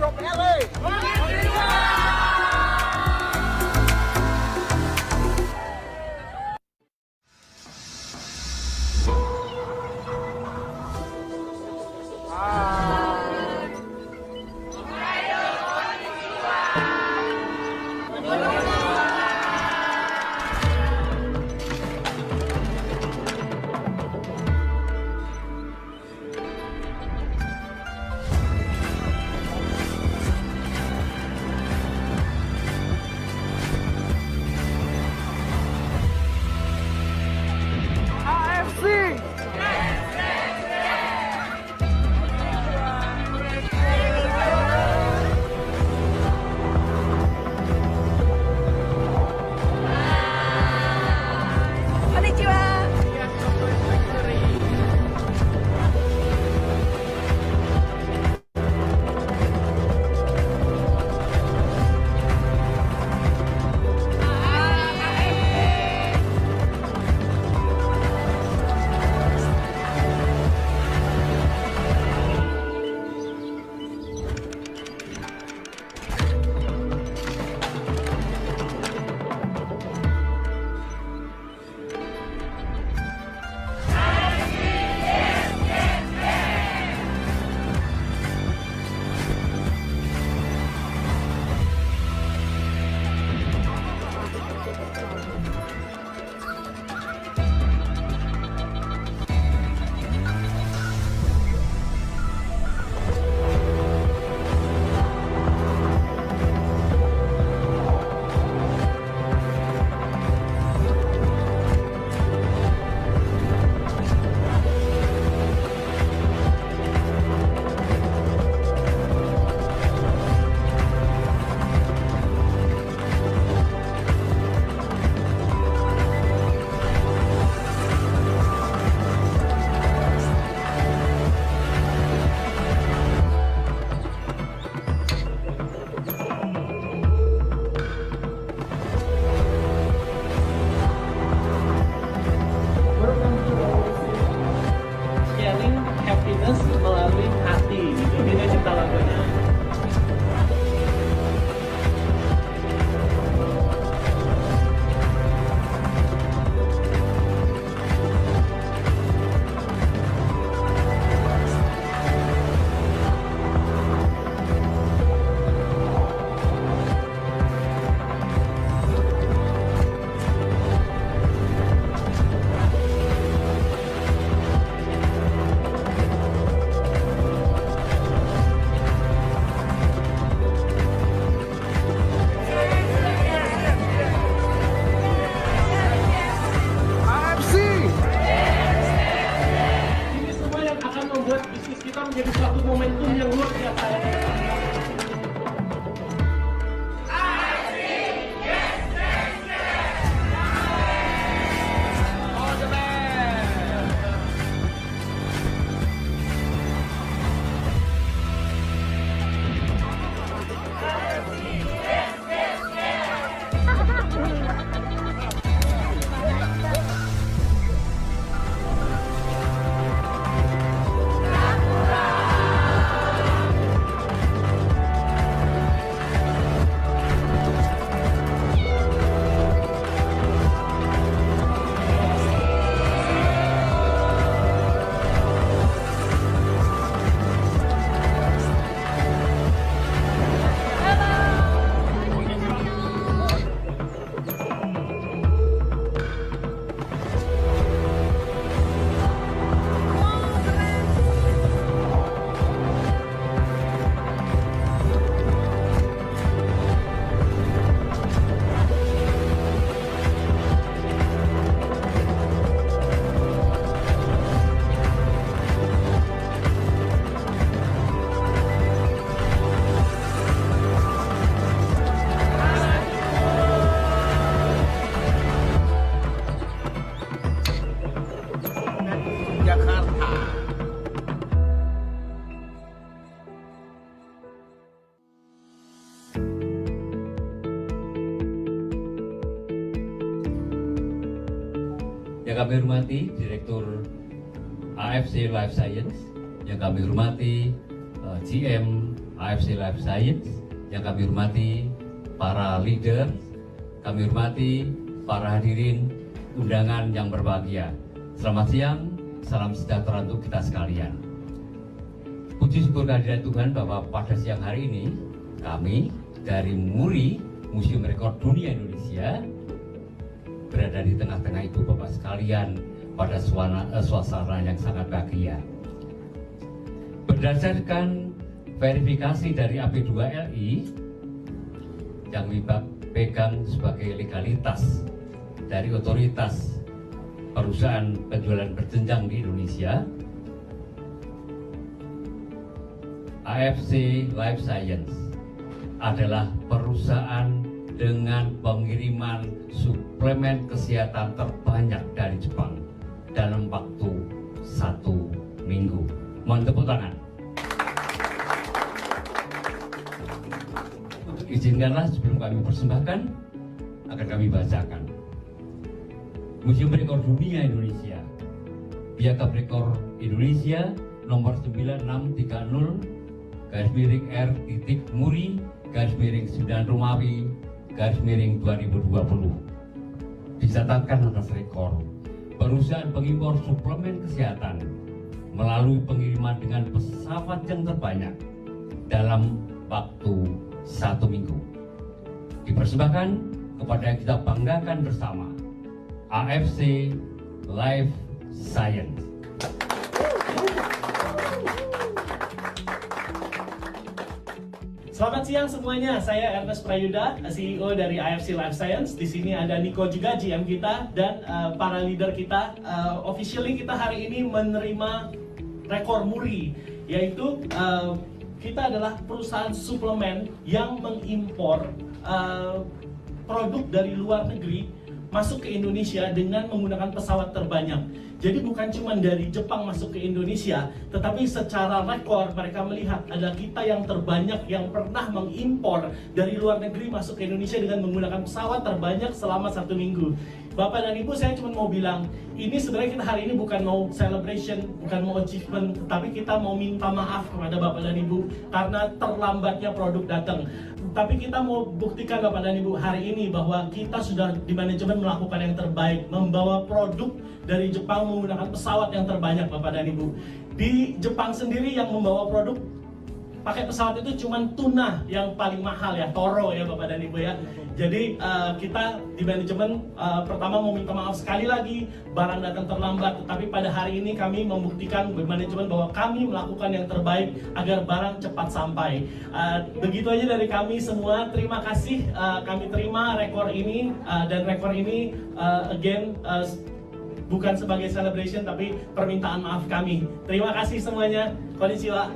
from LA. AFC. Sharing happiness melalui hati, itu dia cipta lagunya. AFC. Ini semua yang akan membuat bisnis kita menjadi suatu momentum yang luar biasa. Jakarta. Yang kami hormati Direktur AFC Life Science, yang kami hormati GM AFC Life Science, yang kami hormati para leader, kami hormati para hadirin undangan yang berbahagia. Selamat siang, salam sejahtera untuk kita sekalian. Puji syukur kehadiran Tuhan bahwa pada siang hari ini kami dari MURI, Museum Rekor Dunia Indonesia, berada di tengah-tengah ibu bapak sekalian pada suasana yang sangat bahagia. Berdasarkan verifikasi dari AP2LI yang pegang sebagai legalitas dari otoritas perusahaan penjualan berjenjang di Indonesia, AFC Life Science adalah perusahaan dengan pengiriman suplemen kesehatan terbanyak dari Jepang dalam waktu 1 minggu. Mohon tepuk tangan. Untuk izinkanlah sebelum kami persembahkan, akan kami bacakan. Museum Rekor Dunia Indonesia, Piagam Rekor Indonesia nomor 9630/R.Muri/9 Romawi /2020 dicatatkan atas rekor perusahaan pengimpor suplemen kesehatan melalui pengiriman dengan pesawat yang terbanyak dalam waktu 1 minggu. Dipersembahkan kepada yang kita banggakan bersama, AFC Life Science. Selamat siang semuanya, saya Ernest Prayuda, CEO dari AFC Life Science. Di sini ada Niko juga, GM kita, dan para leader kita. Officially kita hari ini menerima rekor MURI, yaitu kita adalah perusahaan suplemen yang mengimpor produk dari luar negeri masuk ke Indonesia dengan menggunakan pesawat terbanyak. Jadi bukan cuma dari Jepang masuk ke Indonesia, tetapi secara rekor mereka melihat ada kita yang terbanyak yang pernah mengimpor dari luar negeri masuk ke Indonesia dengan menggunakan pesawat terbanyak selama 1 minggu. Bapak dan Ibu, saya cuma mau bilang, ini sebenarnya kita hari ini bukan mau celebration, bukan mau achievement, tetapi kita mau minta maaf kepada Bapak dan Ibu karena terlambatnya produk datang. Tapi kita mau buktikan Bapak dan Ibu hari ini bahwa kita sudah di manajemen melakukan yang terbaik, membawa produk dari Jepang menggunakan pesawat yang terbanyak Bapak dan Ibu. Di Jepang sendiri yang membawa produk pakai pesawat itu cuma tuna yang paling mahal ya, Toro ya Bapak dan Ibu ya. Jadi kita di manajemen pertama mau minta maaf sekali lagi, barang datang terlambat. Tetapi pada hari ini kami membuktikan di manajemen bahwa kami melakukan yang terbaik agar barang cepat sampai. Begitu aja dari kami semua. Terima kasih, kami terima rekor ini, dan rekor ini again bukan sebagai celebration tapi permintaan maaf kami. Terima kasih semuanya. Konnichiwa.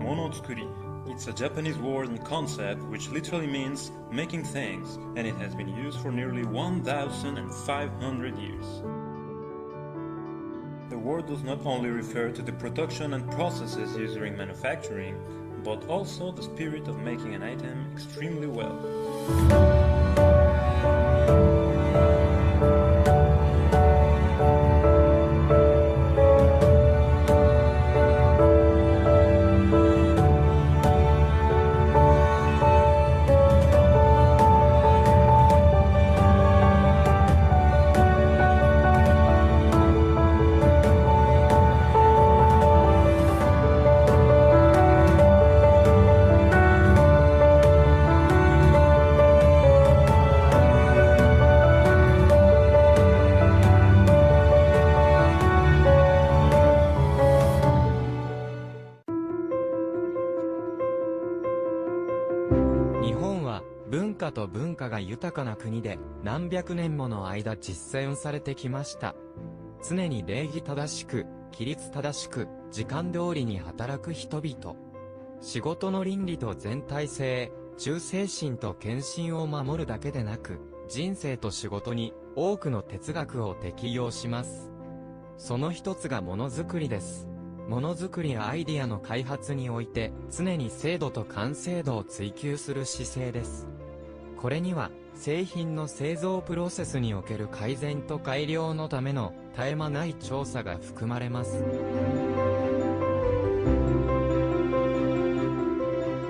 Monotsukuri. It's a Japanese word and concept which literally means making things, and it has been used for nearly 1,500 years. The word does not only refer to the production and processes used during manufacturing, but also the spirit of making an item extremely well. 化と文化が豊かな国で何百年もの間実践されてきました。常に礼儀正しく、規律正しく、時間通りに働く人々。仕事の倫理と全体性、忠誠心と献身を守るだけでなく、人生と仕事に多くの哲学を適用します。その一つがものづくりです。ものづくりやアイディアの開発において、常に精度と完成度を追求する姿勢です。これには、製品の製造プロセスにおける改善と改良のための絶え間ない調査が含まれます。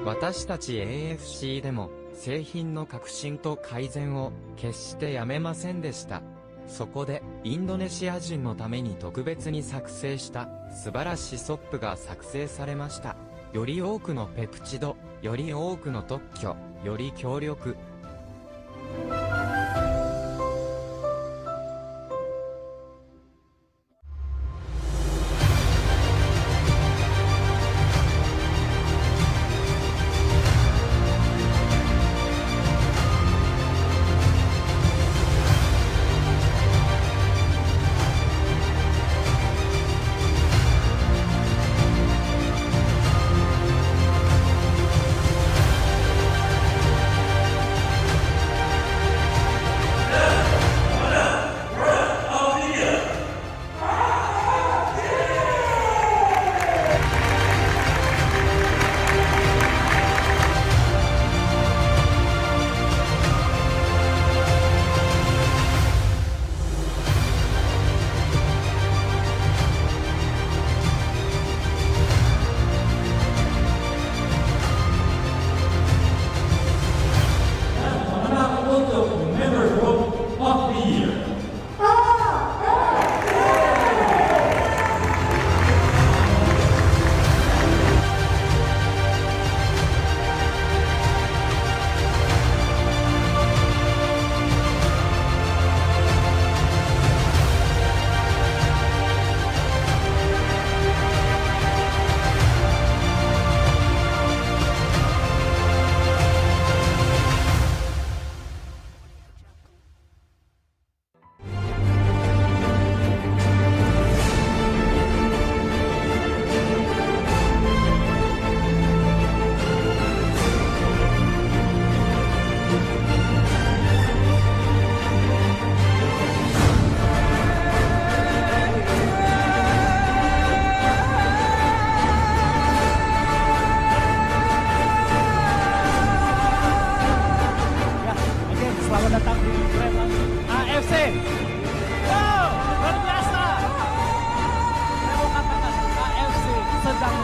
私たち AFC でも製品の革新と改善を決してやめませんでした。そこでインドネシア人のために特別に作成した素晴らしいソップが作成されました。より多くのペプチド、より多くの特許、より強力。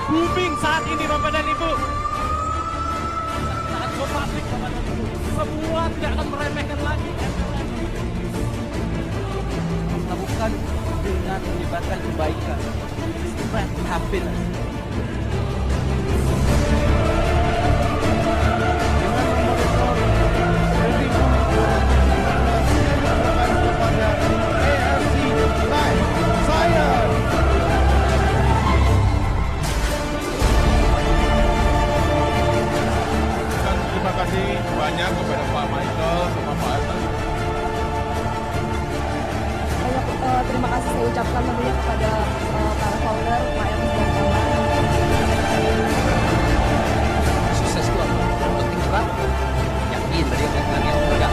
booming saat ini Bapak dan Ibu. Saat go public Bapak dan Ibu. Semua tidak akan meremehkan lagi. Lakukan dengan menyebarkan kebaikan. Spread happiness. Terima kasih banyak kepada Pak Michael sama Pak Atta. Terima kasih saya ucapkan tentunya kepada para founder, Pak Ems dan kawan. Sukses itu apa? Yang penting kita yakin dari yang udah.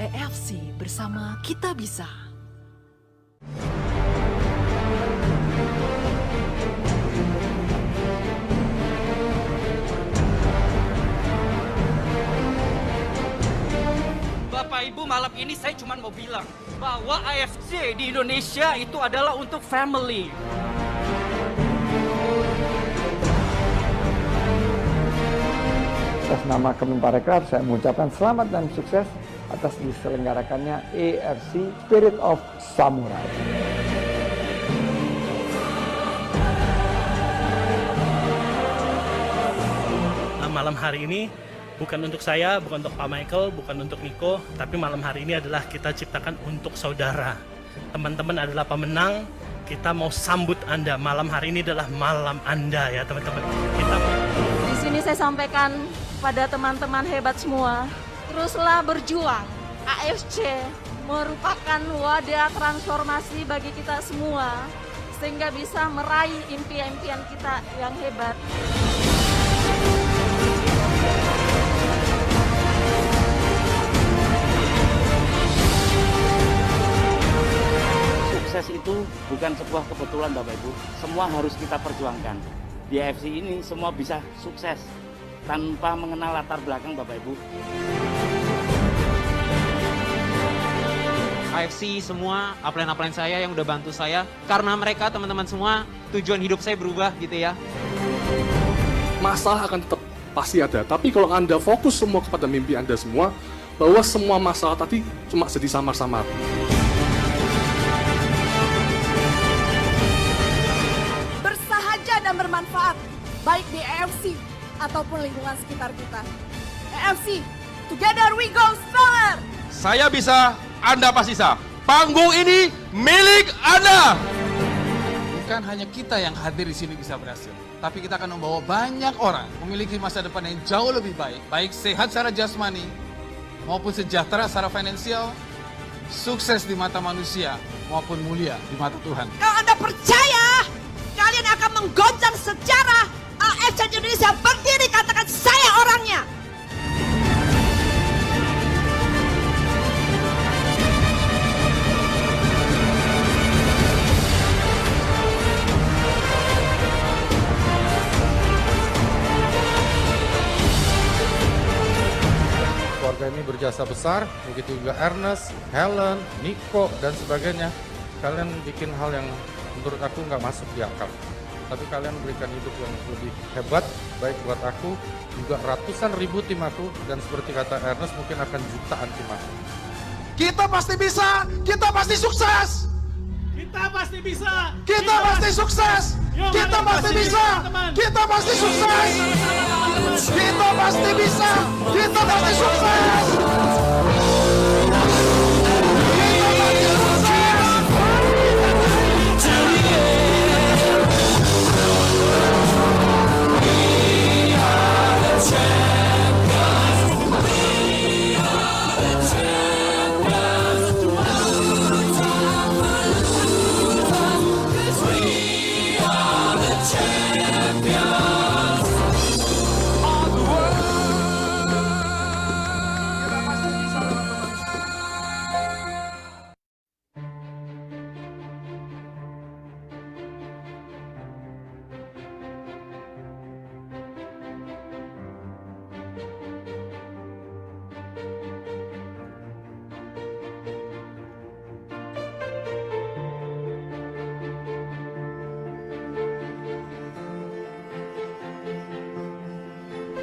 EFC bersama kita bisa. Bapak Ibu, malam ini saya cuma mau bilang bahwa AFC di Indonesia itu adalah untuk family. Atas nama Kemenparekraf, saya mengucapkan selamat dan sukses atas diselenggarakannya AFC Spirit of Samurai. Malam hari ini bukan untuk saya, bukan untuk Pak Michael, bukan untuk Niko, tapi malam hari ini adalah kita ciptakan untuk saudara. Teman-teman adalah pemenang, kita mau sambut Anda. Malam hari ini adalah malam Anda ya teman-teman. Di sini saya sampaikan pada teman-teman hebat semua, teruslah berjuang. AFC merupakan wadah transformasi bagi kita semua, sehingga bisa meraih impian-impian kita yang hebat. Sukses itu bukan sebuah kebetulan Bapak Ibu, semua harus kita perjuangkan. Di AFC ini semua bisa sukses tanpa mengenal latar belakang Bapak Ibu. AFC semua, upline-upline saya yang udah bantu saya, karena mereka teman-teman semua tujuan hidup saya berubah gitu ya. Masalah akan tetap pasti ada, tapi kalau Anda fokus semua kepada mimpi Anda semua, bahwa semua masalah tadi cuma jadi samar-samar. Dan bermanfaat baik di AFC ataupun lingkungan sekitar kita. AFC, together we go stronger. Saya bisa, Anda pasti bisa. Panggung ini milik Anda. Bukan hanya kita yang hadir di sini bisa berhasil, tapi kita akan membawa banyak orang memiliki masa depan yang jauh lebih baik, baik sehat secara jasmani maupun sejahtera secara finansial, sukses di mata manusia maupun mulia di mata Tuhan. Kalau Anda percaya kalian akan menggoncang sejarah AFC Indonesia, berdiri katakan saya orangnya. Keluarga ini berjasa besar, begitu juga Ernest, Helen, Niko, dan sebagainya. Kalian bikin hal yang menurut aku nggak masuk di akal. Tapi kalian berikan hidup yang lebih hebat, baik buat aku, juga ratusan ribu tim aku, dan seperti kata Ernest mungkin akan jutaan tim aku. Kita pasti bisa, kita pasti sukses. Kita pasti bisa. Kita pasti sukses. Kita pasti bisa. Kita pasti sukses. Kita pasti bisa. Kita pasti sukses.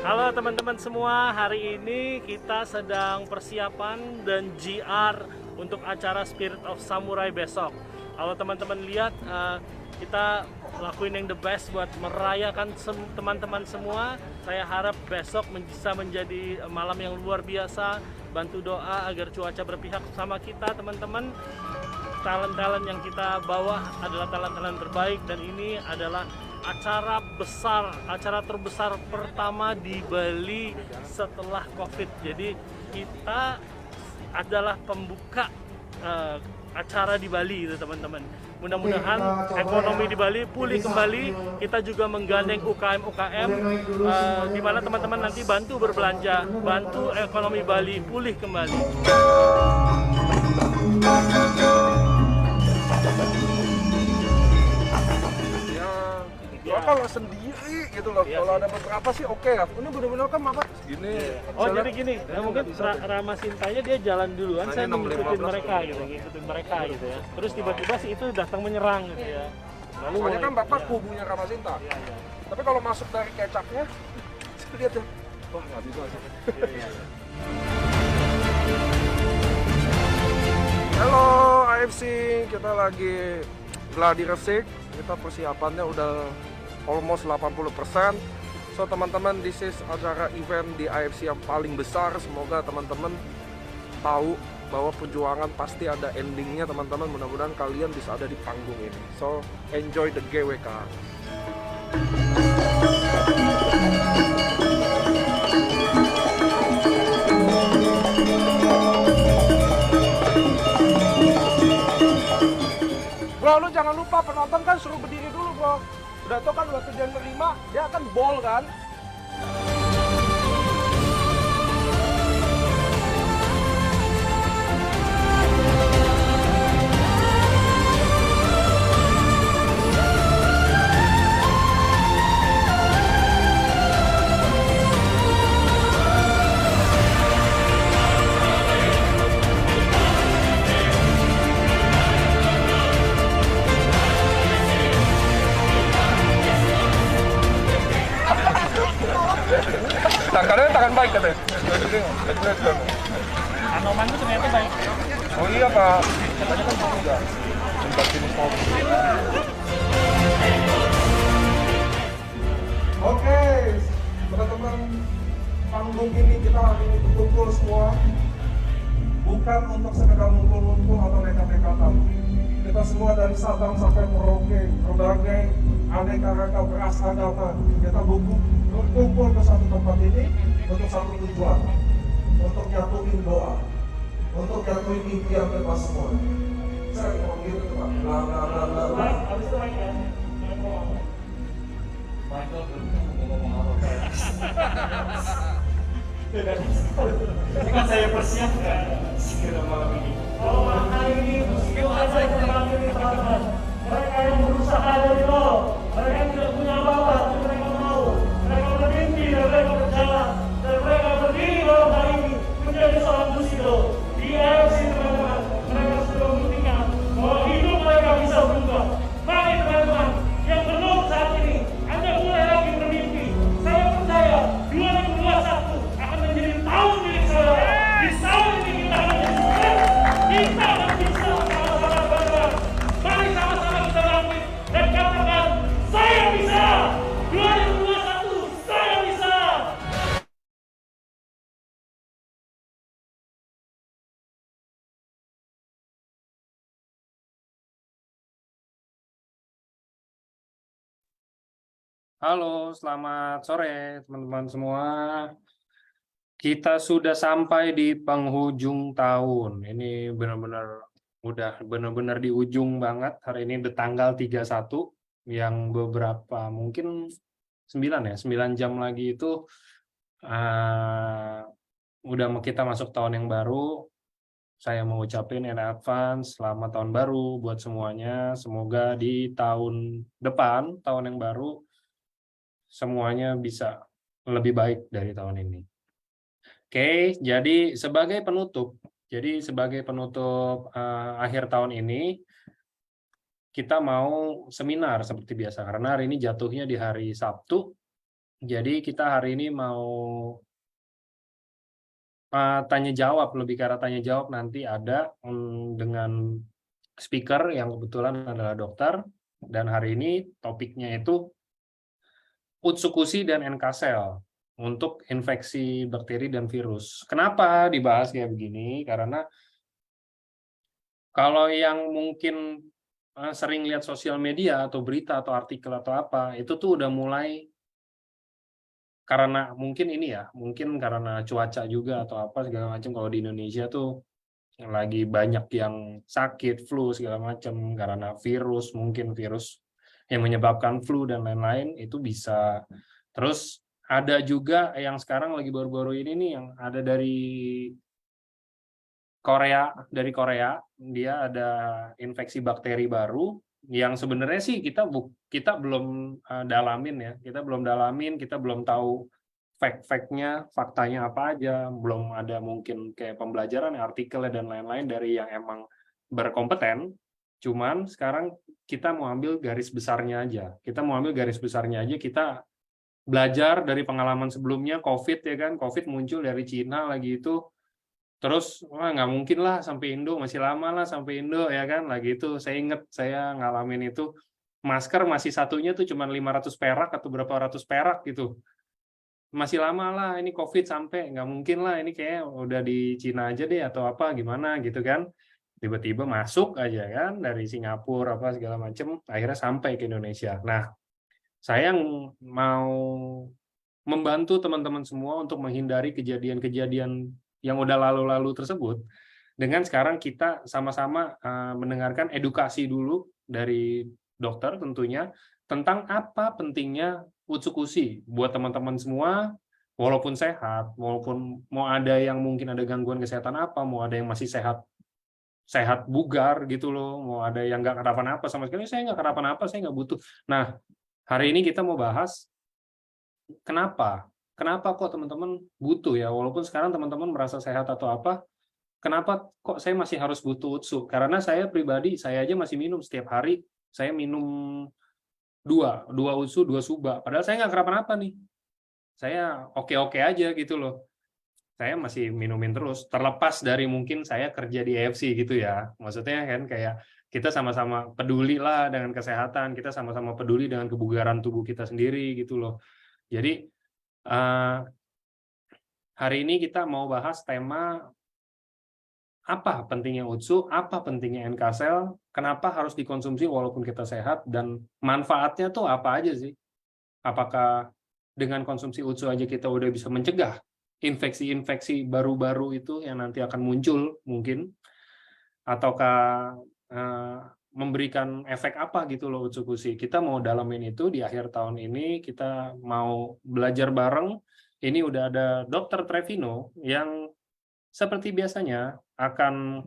Halo teman-teman semua, hari ini kita sedang persiapan dan GR untuk acara Spirit of Samurai besok. Kalau teman-teman lihat, kita lakuin yang the best buat merayakan teman-teman semua. Saya harap besok bisa menjadi malam yang luar biasa. Bantu doa agar cuaca berpihak sama kita teman-teman. Talent-talent yang kita bawa adalah talent-talent terbaik, dan ini adalah acara besar, acara terbesar pertama di Bali setelah COVID. Jadi kita adalah pembuka acara di Bali itu teman-teman. Mudah-mudahan ekonomi di Bali pulih kembali. Kita juga menggandeng UKM-UKM di mana teman-teman nanti bantu berbelanja, bantu ekonomi Bali pulih kembali. Ya kalau sendiri gitu loh. Kalau ada beberapa sih oke ya. Ini benar-benar kan Bapak gini. Oh jadi gini, nah, mungkin Rama Sintanya dia jalan duluan, saya ngikutin mereka gitu ya. Terus tiba-tiba si itu datang menyerang gitu ya. Lalu soalnya kan Bapak kubunya Rama Sinta. Tapi kalau masuk dari kecapnya, lihat ya. Wah nggak bisa sih. Halo AFC, kita lagi gladi resik. Kita persiapannya udah almost 80%. So teman-teman, this is acara event di AFC yang paling besar. Semoga teman-teman tahu bahwa perjuangan pasti ada endingnya teman-teman. Mudah-mudahan kalian bisa ada di panggung ini. So enjoy the GWK. Bro, lu jangan lupa penonton kan suruh berdiri dulu bro. Udah tau kan waktu dia nerima, dia akan ball kan. Tangannya tangan baik katanya. Anoman itu ternyata baik. Oh iya Pak. Katanya kan udah. Sempat sini Oke, teman-teman, panggung ini kita hari ini berkumpul semua bukan untuk sekedar ngumpul-ngumpul atau nekat-nekatan. Kita semua dari Sabang sampai Merauke, berbagai aneka ragam ras agama, kita berkumpul ke satu tempat ini untuk satu tujuan, untuk nyatuin doa, untuk nyatuin impian kita semua. Saya ngomong gitu tuh Pak, bla bla bla bla bla. Habis itu lagi ya, Michael ngomong apa? Ini kan saya persiapkan segera malam ini. Oh, hari ini musibah saya kembali ini teman-teman. Mereka yang berusaha dari nol, mereka yang tidak punya apa-apa, tapi mereka mau. Mereka bermimpi dan mereka berjalan. Dan mereka berdiri malam hari ini menjadi seorang musido. Di AFC teman-teman, mereka sudah membuktikan bahwa hidup mereka bisa berubah. Mari teman-teman, yang belum saat ini, Anda mulai lagi bermimpi. Saya percaya 2021 akan menjadi tahun milik saya. Di tahun ini kita akan menjadi sukses. Kita akan bisa sama-sama bangga. Mari sama-sama kita bangkit dan katakan, saya bisa. 2021, saya bisa. Halo, selamat sore teman-teman semua. Kita sudah sampai di penghujung tahun. Ini benar-benar udah benar-benar di ujung banget. Hari ini di tanggal 31 yang beberapa mungkin 9 jam lagi itu udah kita masuk tahun yang baru. Saya mau ucapin in advance selamat tahun baru buat semuanya. Semoga di tahun depan, tahun yang baru, semuanya bisa lebih baik dari tahun ini. Oke, jadi sebagai penutup akhir tahun ini kita mau seminar seperti biasa karena hari ini jatuhnya di hari Sabtu. Jadi kita hari ini mau tanya jawab, lebih ke arah tanya jawab nanti ada dengan speaker yang kebetulan adalah dokter, dan hari ini topiknya itu Utsukushi dan NK-cell untuk infeksi bakteri dan virus. Kenapa dibahas kayak begini? Karena kalau yang mungkin sering lihat sosial media atau berita atau artikel atau apa, itu tuh udah mulai karena mungkin ini ya, mungkin karena cuaca juga atau apa segala macam. Kalau di Indonesia tuh lagi banyak yang sakit, flu segala macam karena virus, mungkin virus yang menyebabkan flu dan lain-lain itu bisa. Terus ada juga yang sekarang lagi baru-baru ini nih yang ada dari Korea, dia ada infeksi bakteri baru yang sebenarnya sih kita belum dalamin ya, kita belum tahu faktanya apa aja, belum ada mungkin kayak pembelajaran, artikelnya dan lain-lain dari yang emang berkompeten. Cuman sekarang kita mau ambil garis besarnya aja, kita belajar dari pengalaman sebelumnya, COVID ya kan, COVID muncul dari Cina lagi itu. Terus wah nggak mungkin lah sampai Indo, masih lama lah sampai Indo ya kan, lagi itu saya inget saya ngalamin itu masker masih satunya tuh cuma 500 perak atau berapa ratus perak gitu, masih lama lah ini COVID sampai, nggak mungkin lah ini kayak udah di Cina aja deh atau apa gimana gitu kan, tiba-tiba masuk aja kan dari Singapura apa segala macem, akhirnya sampai ke Indonesia. Nah saya mau membantu teman-teman semua untuk menghindari kejadian-kejadian yang udah lalu-lalu tersebut, dengan sekarang kita sama-sama mendengarkan edukasi dulu dari dokter tentunya, tentang apa pentingnya Utsukushi buat teman-teman semua, walaupun sehat, walaupun mau ada yang mungkin ada gangguan kesehatan apa, mau ada yang masih sehat bugar gitu loh, mau ada yang nggak kenapa-napa sama sekali, saya nggak kenapa-napa, saya nggak butuh. Nah, hari ini kita mau bahas kenapa kok teman-teman butuh ya, walaupun sekarang teman-teman merasa sehat atau apa, kenapa kok saya masih harus butuh Utsu? Karena saya pribadi, saya aja masih minum setiap hari, saya minum dua Utsu, 2 Suba, padahal saya nggak kenapa-napa nih, saya oke-oke aja gitu loh, saya masih minumin terus, terlepas dari mungkin saya kerja di AFC gitu ya, maksudnya kan kayak kita sama-sama peduli lah dengan kesehatan, kita sama-sama peduli dengan kebugaran tubuh kita sendiri gitu loh. Jadi hari ini kita mau bahas tema apa pentingnya Utsu, apa pentingnya NK-Cell, kenapa harus dikonsumsi walaupun kita sehat, dan manfaatnya tuh apa aja sih? Apakah dengan konsumsi Utsu aja kita udah bisa mencegah infeksi-infeksi baru-baru itu yang nanti akan muncul mungkin, ataukah memberikan efek apa gitu loh Utsukushi. Kita mau dalamin itu di akhir tahun ini, kita mau belajar bareng. Ini udah ada Dr. Trevino yang seperti biasanya akan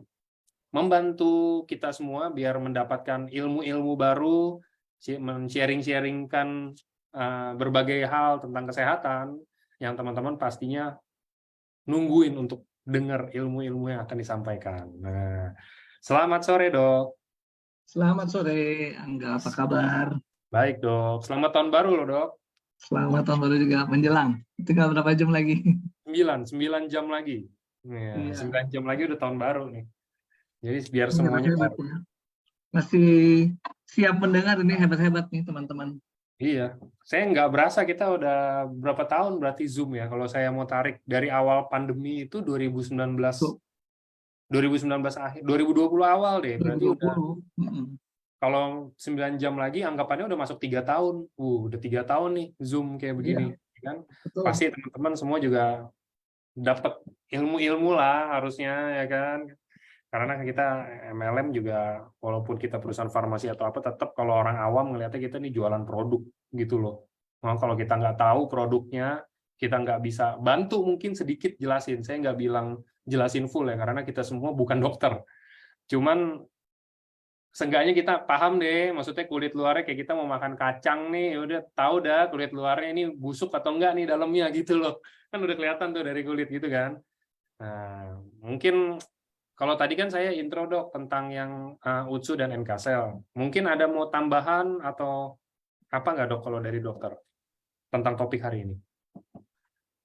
membantu kita semua biar mendapatkan ilmu-ilmu baru, men-sharing-sharingkan berbagai hal tentang kesehatan yang teman-teman pastinya nungguin untuk dengar ilmu-ilmu yang akan disampaikan. Nah, selamat sore dok. Selamat sore, Angga. Apa kabar? Baik dok. Selamat tahun baru loh dok. Selamat tahun baru juga menjelang. Tinggal berapa jam lagi? 9 jam lagi. Ya, Iya. 9 jam lagi udah tahun baru nih. Jadi biar semuanya Hebat, baru. ya. Masih siap mendengar ini, hebat-hebat nih teman-teman. Iya, saya nggak berasa kita udah berapa tahun berarti Zoom ya. Kalau saya mau tarik dari awal pandemi itu 2019 akhir, 2020 awal deh. Berarti 2020. udah, kalau 9 jam lagi anggapannya udah masuk 3 tahun. Udah 3 tahun nih Zoom kayak begini. Kan? Betul. Pasti teman-teman semua juga dapat ilmu-ilmu lah harusnya ya kan. Karena kita MLM juga, walaupun kita perusahaan farmasi atau apa, tetap kalau orang awam ngelihatnya kita nih jualan produk gitu loh. Nah, kalau kita nggak tahu produknya, kita nggak bisa bantu mungkin sedikit jelasin. Saya nggak bilang jelasin full ya, karena kita semua bukan dokter. Cuman seenggaknya kita paham deh, maksudnya kulit luarnya kayak kita mau makan kacang nih, udah tahu dah kulit luarnya ini busuk atau enggak nih dalamnya gitu loh. Kan udah kelihatan tuh dari kulit gitu kan. Nah, mungkin kalau tadi kan saya intro dok tentang yang Utsu dan NK-Cell. Mungkin ada mau tambahan atau apa nggak dok kalau dari dokter tentang topik hari ini?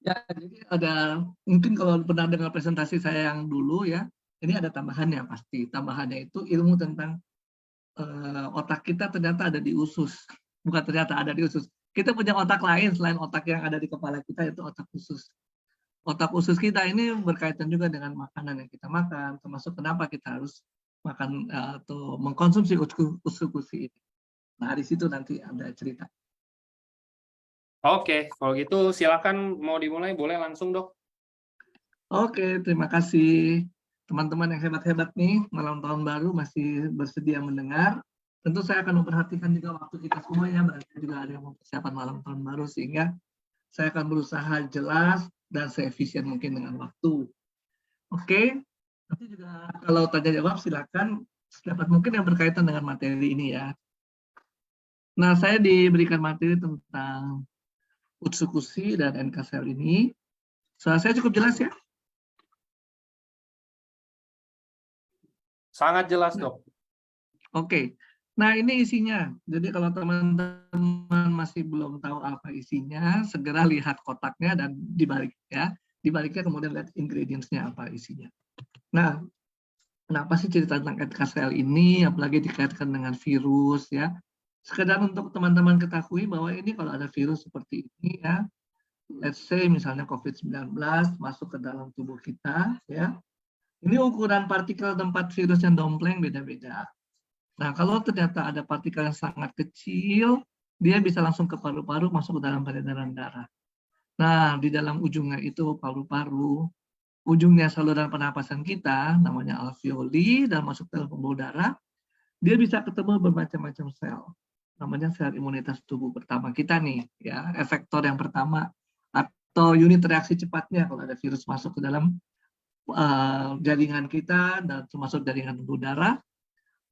Ya, jadi ada, mungkin kalau pernah dengar presentasi saya yang dulu ya, ini ada tambahannya pasti. Tambahannya itu ilmu tentang otak kita ternyata ada di usus. Bukan ternyata ada di usus. Kita punya otak lain selain otak yang ada di kepala kita, itu otak usus. Otak usus kita ini berkaitan juga dengan makanan yang kita makan, termasuk kenapa kita harus makan atau mengkonsumsi Utsukushi ini. Nah, di situ nanti ada cerita. Oke, kalau gitu silakan mau dimulai, boleh langsung dok. Oke, terima kasih. teman-teman yang hebat-hebat nih malam tahun baru masih bersedia mendengar. Tentu saya akan memperhatikan juga waktu kita semuanya, berarti juga ada yang mempersiapkan malam tahun baru, sehingga saya akan berusaha jelas dan seefisien mungkin dengan waktu. Oke, nanti juga kalau tanya jawab silakan sedapat mungkin yang berkaitan dengan materi ini ya. Nah, saya diberikan materi tentang Utsukushi dan NKCL ini. Suara saya cukup jelas ya? Sangat jelas, Dok. Oke. Nah, ini isinya. Jadi kalau teman-teman masih belum tahu apa isinya, segera lihat kotaknya dan dibalik ya. Dibaliknya kemudian lihat ingredients-nya apa isinya. Nah, kenapa sih cerita tentang NKCL ini, apalagi dikaitkan dengan virus ya. Sekedar untuk teman-teman ketahui bahwa ini kalau ada virus seperti ini ya, let's say misalnya COVID-19 masuk ke dalam tubuh kita ya. Ini ukuran partikel tempat virus yang dompleng beda-beda. Nah, kalau ternyata ada partikel yang sangat kecil, dia bisa langsung ke paru-paru, masuk ke dalam peredaran darah. Nah, di dalam ujungnya itu paru-paru, ujungnya saluran pernapasan kita, namanya alveoli, dan masuk dalam pembuluh darah, dia bisa ketemu bermacam-macam sel. Namanya sel imunitas tubuh pertama kita nih, ya, efektor yang pertama, atau unit reaksi cepatnya kalau ada virus masuk ke dalam jaringan kita, dan termasuk jaringan pembuluh darah.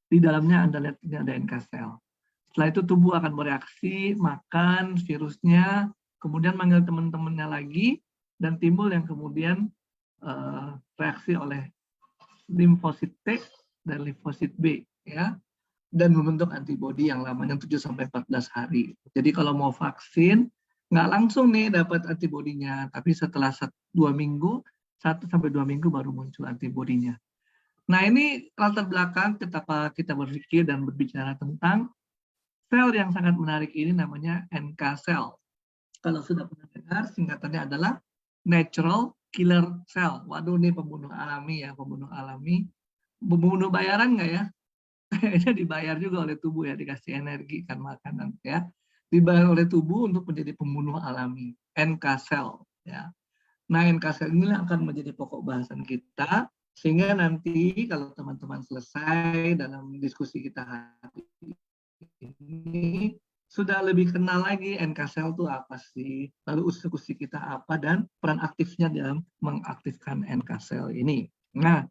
Di dalamnya Anda lihat ini ada NK sel. Setelah itu tubuh akan bereaksi, makan virusnya, kemudian manggil teman-temannya lagi, dan timbul yang kemudian reaksi oleh limfosit T dan limfosit B, ya, dan membentuk antibodi yang lamanya 7-14 hari. Jadi kalau mau vaksin, nggak langsung nih dapat antibodinya, tapi setelah 1-2 minggu, 1-2 minggu baru muncul antibodinya. Nah, ini latar belakang ketika kita berpikir dan berbicara tentang sel yang sangat menarik ini, namanya NK cell. Kalau sudah pernah dengar, singkatannya adalah natural killer cell. Waduh, ini pembunuh alami ya, pembunuh alami. Pembunuh bayaran nggak ya? Ini dibayar juga oleh tubuh ya, dikasih energi kan makanan ya. Dibayar oleh tubuh untuk menjadi pembunuh alami, NK cell ya. Nah, NK cell inilah akan menjadi pokok bahasan kita. Sehingga nanti kalau teman-teman selesai dalam diskusi kita hari ini, sudah lebih kenal lagi NK cell itu apa sih, lalu Utsukushi kita apa, dan peran aktifnya dalam mengaktifkan NK cell ini. Nah,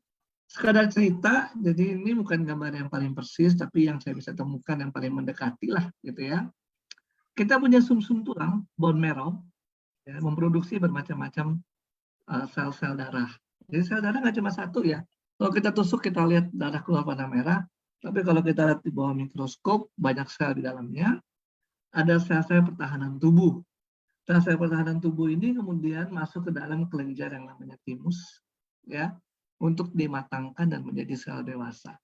sekadar cerita, jadi ini bukan gambar yang paling persis, tapi yang saya bisa temukan yang paling mendekati lah gitu ya. Kita punya sumsum tulang, bone marrow, ya, memproduksi bermacam-macam sel-sel darah. Jadi sel darah nggak cuma satu ya. Kalau kita tusuk kita lihat darah keluar warna merah, tapi kalau kita lihat di bawah mikroskop banyak sel di dalamnya. Ada sel-sel pertahanan tubuh. Sel-sel pertahanan tubuh ini kemudian masuk ke dalam kelenjar yang namanya timus, ya, untuk dimatangkan dan menjadi sel dewasa.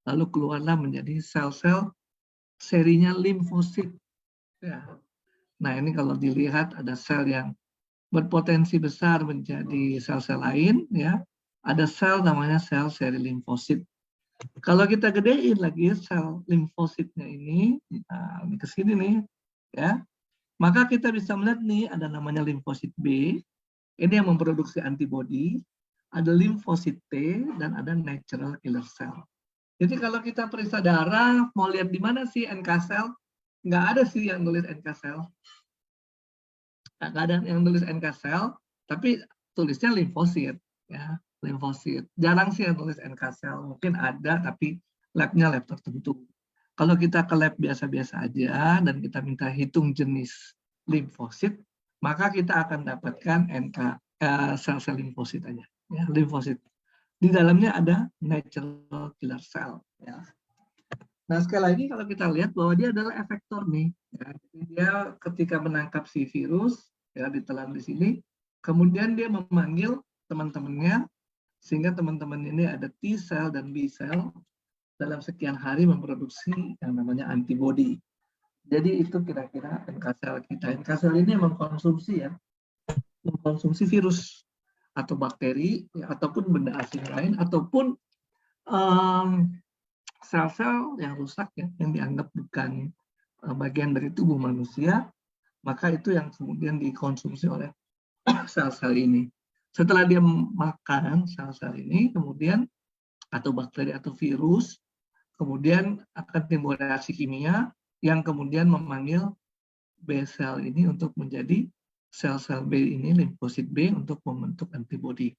Lalu keluarlah menjadi sel-sel serinya limfosit. Ya. Nah, ini kalau dilihat ada sel yang berpotensi besar menjadi sel-sel lain, ya. Ada sel namanya sel seri limfosit. Kalau kita gedein lagi sel limfositnya ini, nah, ini ke sini nih, ya. Maka kita bisa melihat nih ada namanya limfosit B, ini yang memproduksi antibodi, ada limfosit T, dan ada natural killer cell. Jadi kalau kita periksa darah, mau lihat di mana sih NK cell? Nggak ada sih yang nulis NK cell. Nggak ada yang nulis NK cell, tapi tulisnya limfosit, ya, limfosit. Jarang sih yang tulis NK cell, mungkin ada, tapi labnya lab tertentu. Kalau kita ke lab biasa-biasa aja dan kita minta hitung jenis limfosit, maka kita akan dapatkan sel-sel limfosit aja, ya, limfosit. Di dalamnya ada natural killer cell, ya. Nah, sekali lagi kalau kita lihat bahwa dia adalah efektor nih, ya. Jadi dia ketika menangkap si virus, ya, ditelan di sini, kemudian dia memanggil teman-temannya, sehingga teman-teman ini ada T cell dan B cell dalam sekian hari memproduksi yang namanya antibodi. Jadi itu kira-kira NK cell kita. NK cell ini mengkonsumsi ya, mengkonsumsi virus atau bakteri, ya, ataupun benda asing lain, ataupun sel-sel yang rusak ya, yang dianggap bukan bagian dari tubuh manusia, maka itu yang kemudian dikonsumsi oleh sel-sel ini. Setelah dia makan sel-sel ini, kemudian atau bakteri atau virus, kemudian akan timbul reaksi kimia yang kemudian memanggil B sel ini untuk menjadi sel-sel B ini, limfosit B, untuk membentuk antibodi.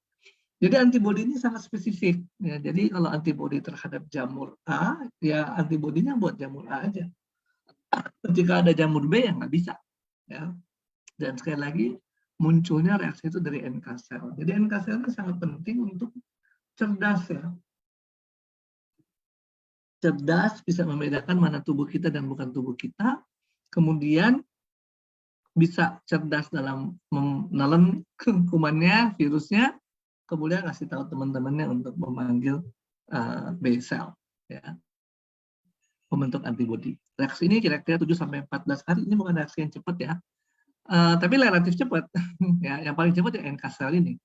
Jadi antibodi ini sangat spesifik. Ya. Jadi kalau antibodi terhadap jamur A, ya antibodinya buat jamur A aja. Ketika ada jamur B, ya nggak bisa. Ya. Dan sekali lagi, munculnya reaksi itu dari NK sel. Jadi NK sel ini sangat penting untuk cerdas ya. Cerdas bisa membedakan mana tubuh kita dan bukan tubuh kita. Kemudian bisa cerdas dalam menelan kumannya, virusnya, kemudian kasih tahu teman-temannya untuk memanggil B cell, ya, membentuk antibodi. Reaksi ini kira-kira 7-14 hari. Ini bukan reaksi yang cepat ya, tapi relatif cepat. Ya, yang paling cepat ya NK cell ini.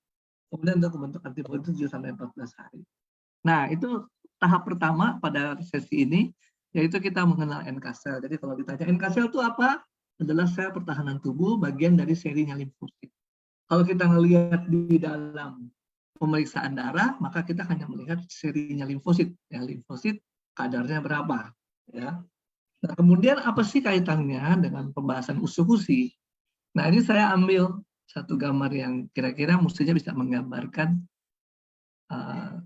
Kemudian untuk membentuk antibodi 7-14 hari. Nah, itu tahap pertama pada sesi ini, yaitu kita mengenal NK cell. Jadi kalau ditanya NK cell itu apa? Adalah sel pertahanan tubuh, bagian dari serinya limfosit. Kalau kita melihat di dalam pemeriksaan darah, maka kita hanya melihat serinya limfosit. Ya, limfosit kadarnya berapa. Ya. Nah, kemudian apa sih kaitannya dengan pembahasan usus-usi? Nah, ini saya ambil satu gambar yang kira-kira mestinya bisa menggambarkan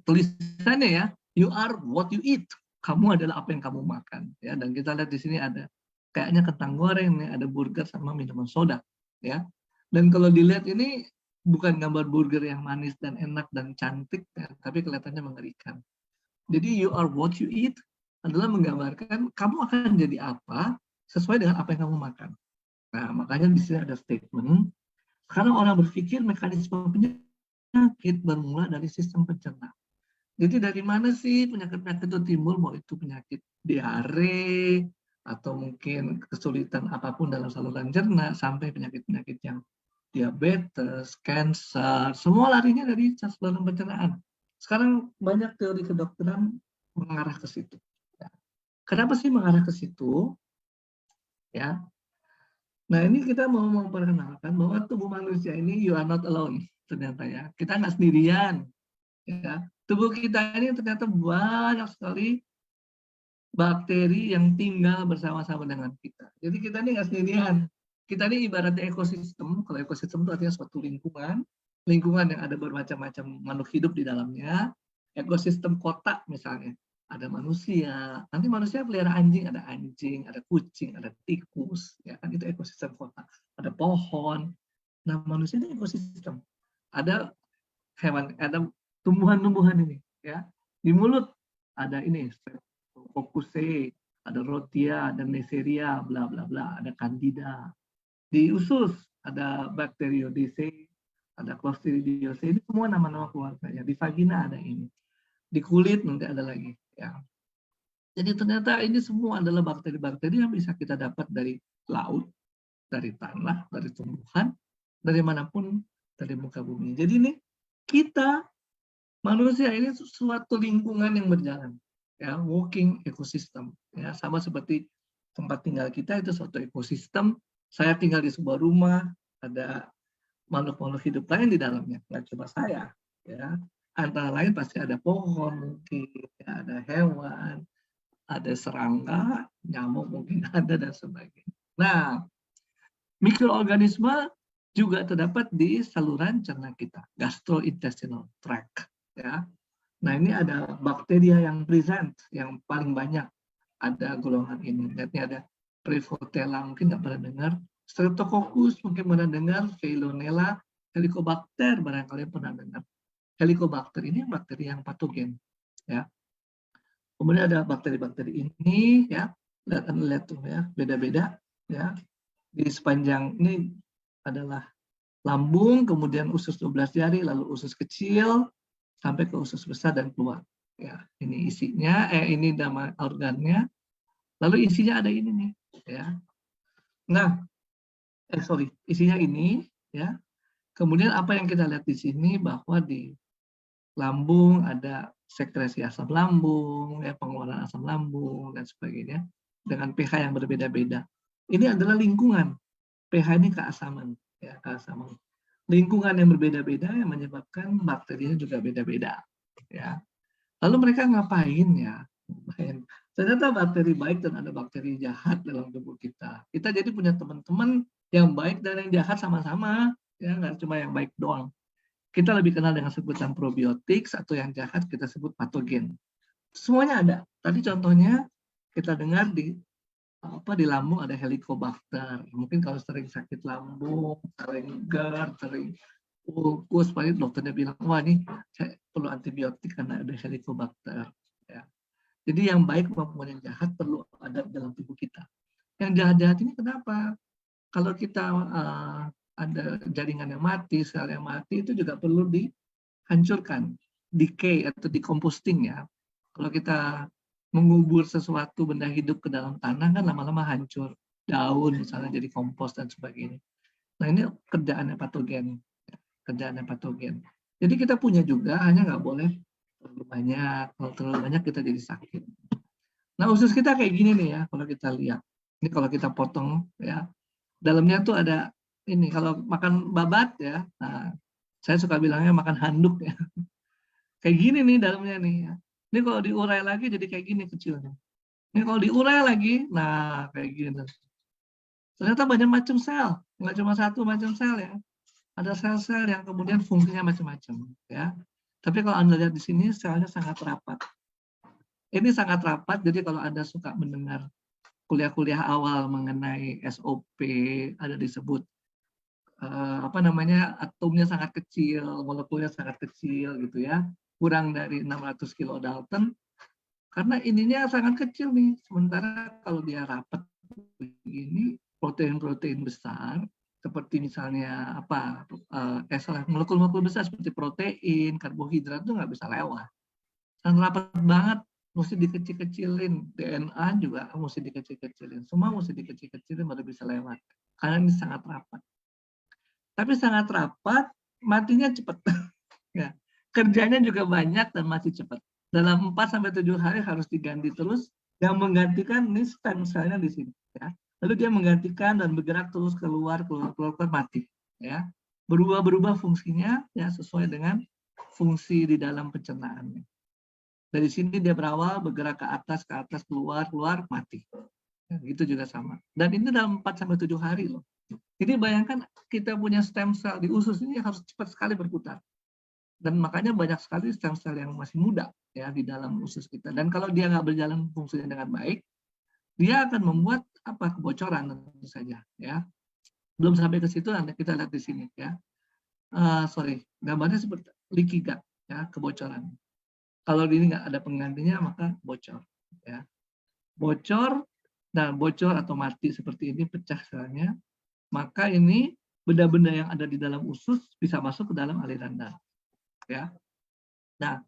tulisannya ya. You are what you eat. Kamu adalah apa yang kamu makan. Ya, dan kita lihat di sini ada kayaknya kentang goreng, nih, ada burger sama minuman soda, ya. Dan kalau dilihat ini bukan gambar burger yang manis dan enak dan cantik, ya, tapi kelihatannya mengerikan. Jadi you are what you eat adalah menggambarkan kamu akan jadi apa sesuai dengan apa yang kamu makan. Nah, makanya di sini ada statement. Sekarang orang berpikir mekanisme penyakit bermula dari sistem pencernaan. Jadi dari mana sih penyakit-penyakit itu timbul? Mau itu penyakit diare, atau mungkin kesulitan apapun dalam saluran cerna, sampai penyakit-penyakit yang diabetes, kanker, semua larinya dari saluran pencernaan. Sekarang banyak teori kedokteran mengarah ke situ. Ya. Kenapa sih mengarah ke situ? Ya. Nah, ini kita mau memperkenalkan bahwa tubuh manusia ini you are not alone ternyata ya. Kita nggak sendirian. Ya. Tubuh kita ini ternyata banyak sekali bakteri yang tinggal bersama-sama dengan kita. Jadi kita ini nggak sendirian. Kita ini ibaratnya ekosistem. Kalau ekosistem itu artinya suatu lingkungan yang ada bermacam-macam makhluk hidup di dalamnya. Ekosistem kota misalnya, ada manusia. Nanti manusia pelihara anjing, ada kucing, ada tikus. Ya kan, itu ekosistem kota. Ada pohon. Nah, manusia ini ekosistem. Ada hewan, ada tumbuhan-tumbuhan ini. Ya, di mulut ada ini. Fokusé, ada Rotia, ada Neisseria, bla bla bla, ada Candida. Di usus ada Bacteroideae, ada Clostridioideae, ini semua nama-nama keluarganya. Di vagina ada ini. Di kulit nanti ada lagi. Ya. Jadi ternyata ini semua adalah bakteri-bakteri yang bisa kita dapat dari laut, dari tanah, dari tumbuhan, dari manapun dari muka bumi. Jadi ini kita manusia ini suatu lingkungan yang berjalan. Ya, walking ecosystem, ya, sama seperti tempat tinggal kita itu suatu ekosistem. Saya tinggal di sebuah rumah, ada makhluk-makhluk hidup lain di dalamnya, nggak cuma saya, ya. Antara lain pasti ada pohon mungkin, ya, ada hewan, ada serangga, nyamuk mungkin ada, dan sebagainya. Nah, mikroorganisme juga terdapat di saluran cerna kita, gastrointestinal tract, ya. Nah, ini ada bakteria yang present, yang paling banyak ada golongan ini. Lihatnya ada Prevotella, mungkin nggak pernah dengar. Streptococcus, mungkin pernah dengar. Veillonella, Helicobacter, barangkali pernah dengar. Helicobacter ini bakteri yang patogen. Ya. Kemudian ada bakteri-bakteri ini, ya, lihat tuh ya, beda-beda. Ya. Di sepanjang ini adalah lambung, kemudian usus 12 jari, lalu usus kecil, sampai ke usus besar dan keluar. Ya, ini isinya, ini nama organnya. Lalu isinya ada ini nih, ya. Nah, isinya ini, ya. Kemudian apa yang kita lihat di sini bahwa di lambung ada sekresi asam lambung, ya, pengeluaran asam lambung dan sebagainya dengan pH yang berbeda-beda. Ini adalah lingkungan. pH ini keasaman, ya, keasaman. lingkungan yang berbeda-beda yang menyebabkan bakterinya juga beda-beda. Ya. Lalu mereka ngapain ya? Ternyata bakteri baik dan ada bakteri jahat dalam tubuh kita. Kita jadi punya teman-teman yang baik dan yang jahat sama-sama, ya nggak cuma yang baik doang. Kita lebih kenal dengan sebutan probiotik, atau yang jahat kita sebut patogen. Semuanya ada. Tadi contohnya kita dengar di lambung ada Helicobacter. Mungkin kalau sering sakit lambung, sering GERD, sering ulkus, paling dokternya bilang, wah ini saya perlu antibiotik karena ada Helicobacter. Ya. Jadi yang baik maupun yang jahat perlu ada dalam tubuh kita. Yang jahat-jahat ini kenapa? Kalau kita ada jaringan yang mati, sel yang mati, itu juga perlu dihancurkan, decay atau decomposting ya. Kalau kita mengubur sesuatu benda hidup ke dalam tanah kan lama-lama hancur, daun misalnya jadi kompos dan sebagainya. Nah ini kerjaannya patogen, kerjaannya patogen. Jadi kita punya juga, hanya nggak boleh terlalu banyak. Kalau terlalu banyak kita jadi sakit. Nah usus kita kayak gini nih ya, kalau kita lihat. Ini kalau kita potong ya, dalamnya tuh ada ini. Kalau makan babat ya, nah, saya suka bilangnya makan handuk ya. Kayak gini nih dalamnya nih ya. Ini kalau diurai lagi jadi kayak gini kecilnya. Ini kalau diurai lagi, nah kayak gini. Ternyata banyak macam sel, nggak cuma satu macam sel ya. Ada sel-sel yang kemudian fungsinya macam-macam ya. Tapi kalau Anda lihat di sini selnya sangat rapat. Ini sangat rapat, jadi kalau Anda suka mendengar kuliah-kuliah awal mengenai SOP, ada disebut atomnya sangat kecil, molekulnya sangat kecil gitu ya. Kurang dari 600 kilodalton, karena ininya sangat kecil nih. Sementara kalau dia rapat begini, protein-protein besar, seperti misalnya molekul-molekul besar seperti protein, karbohidrat itu nggak bisa lewat. Dan rapat banget, mesti dikecil-kecilin. DNA juga mesti dikecil-kecilin. Semua mesti dikecil-kecilin baru bisa lewat. Karena ini sangat rapat. Tapi sangat rapat, matinya cepat. Ya. Kerjanya juga banyak dan masih cepat. Dalam 4-7 hari harus diganti terus. Yang menggantikan ini stem selnya di sini. Ya. Lalu dia menggantikan dan bergerak terus keluar mati. Ya. Berubah fungsinya ya sesuai dengan fungsi di dalam pencernaannya. Dari sini dia berawal bergerak ke atas, keluar, mati. Ya, itu juga sama. Dan ini dalam 4-7 hari loh. Jadi bayangkan kita punya stem cell di usus ini harus cepat sekali berputar. Dan makanya banyak sekali stem cell yang masih muda ya di dalam usus kita. Dan kalau dia nggak berjalan fungsinya dengan baik, dia akan membuat kebocoran tentu saja ya. Belum sampai ke situ, nanti kita lihat di sini ya. Gambarnya seperti leaky gut ya, kebocoran. Kalau ini nggak ada penggantinya maka bocor ya. Bocor atau mati seperti ini, pecah selnya, maka ini benda-benda yang ada di dalam usus bisa masuk ke dalam aliran darah. Ya. Nah,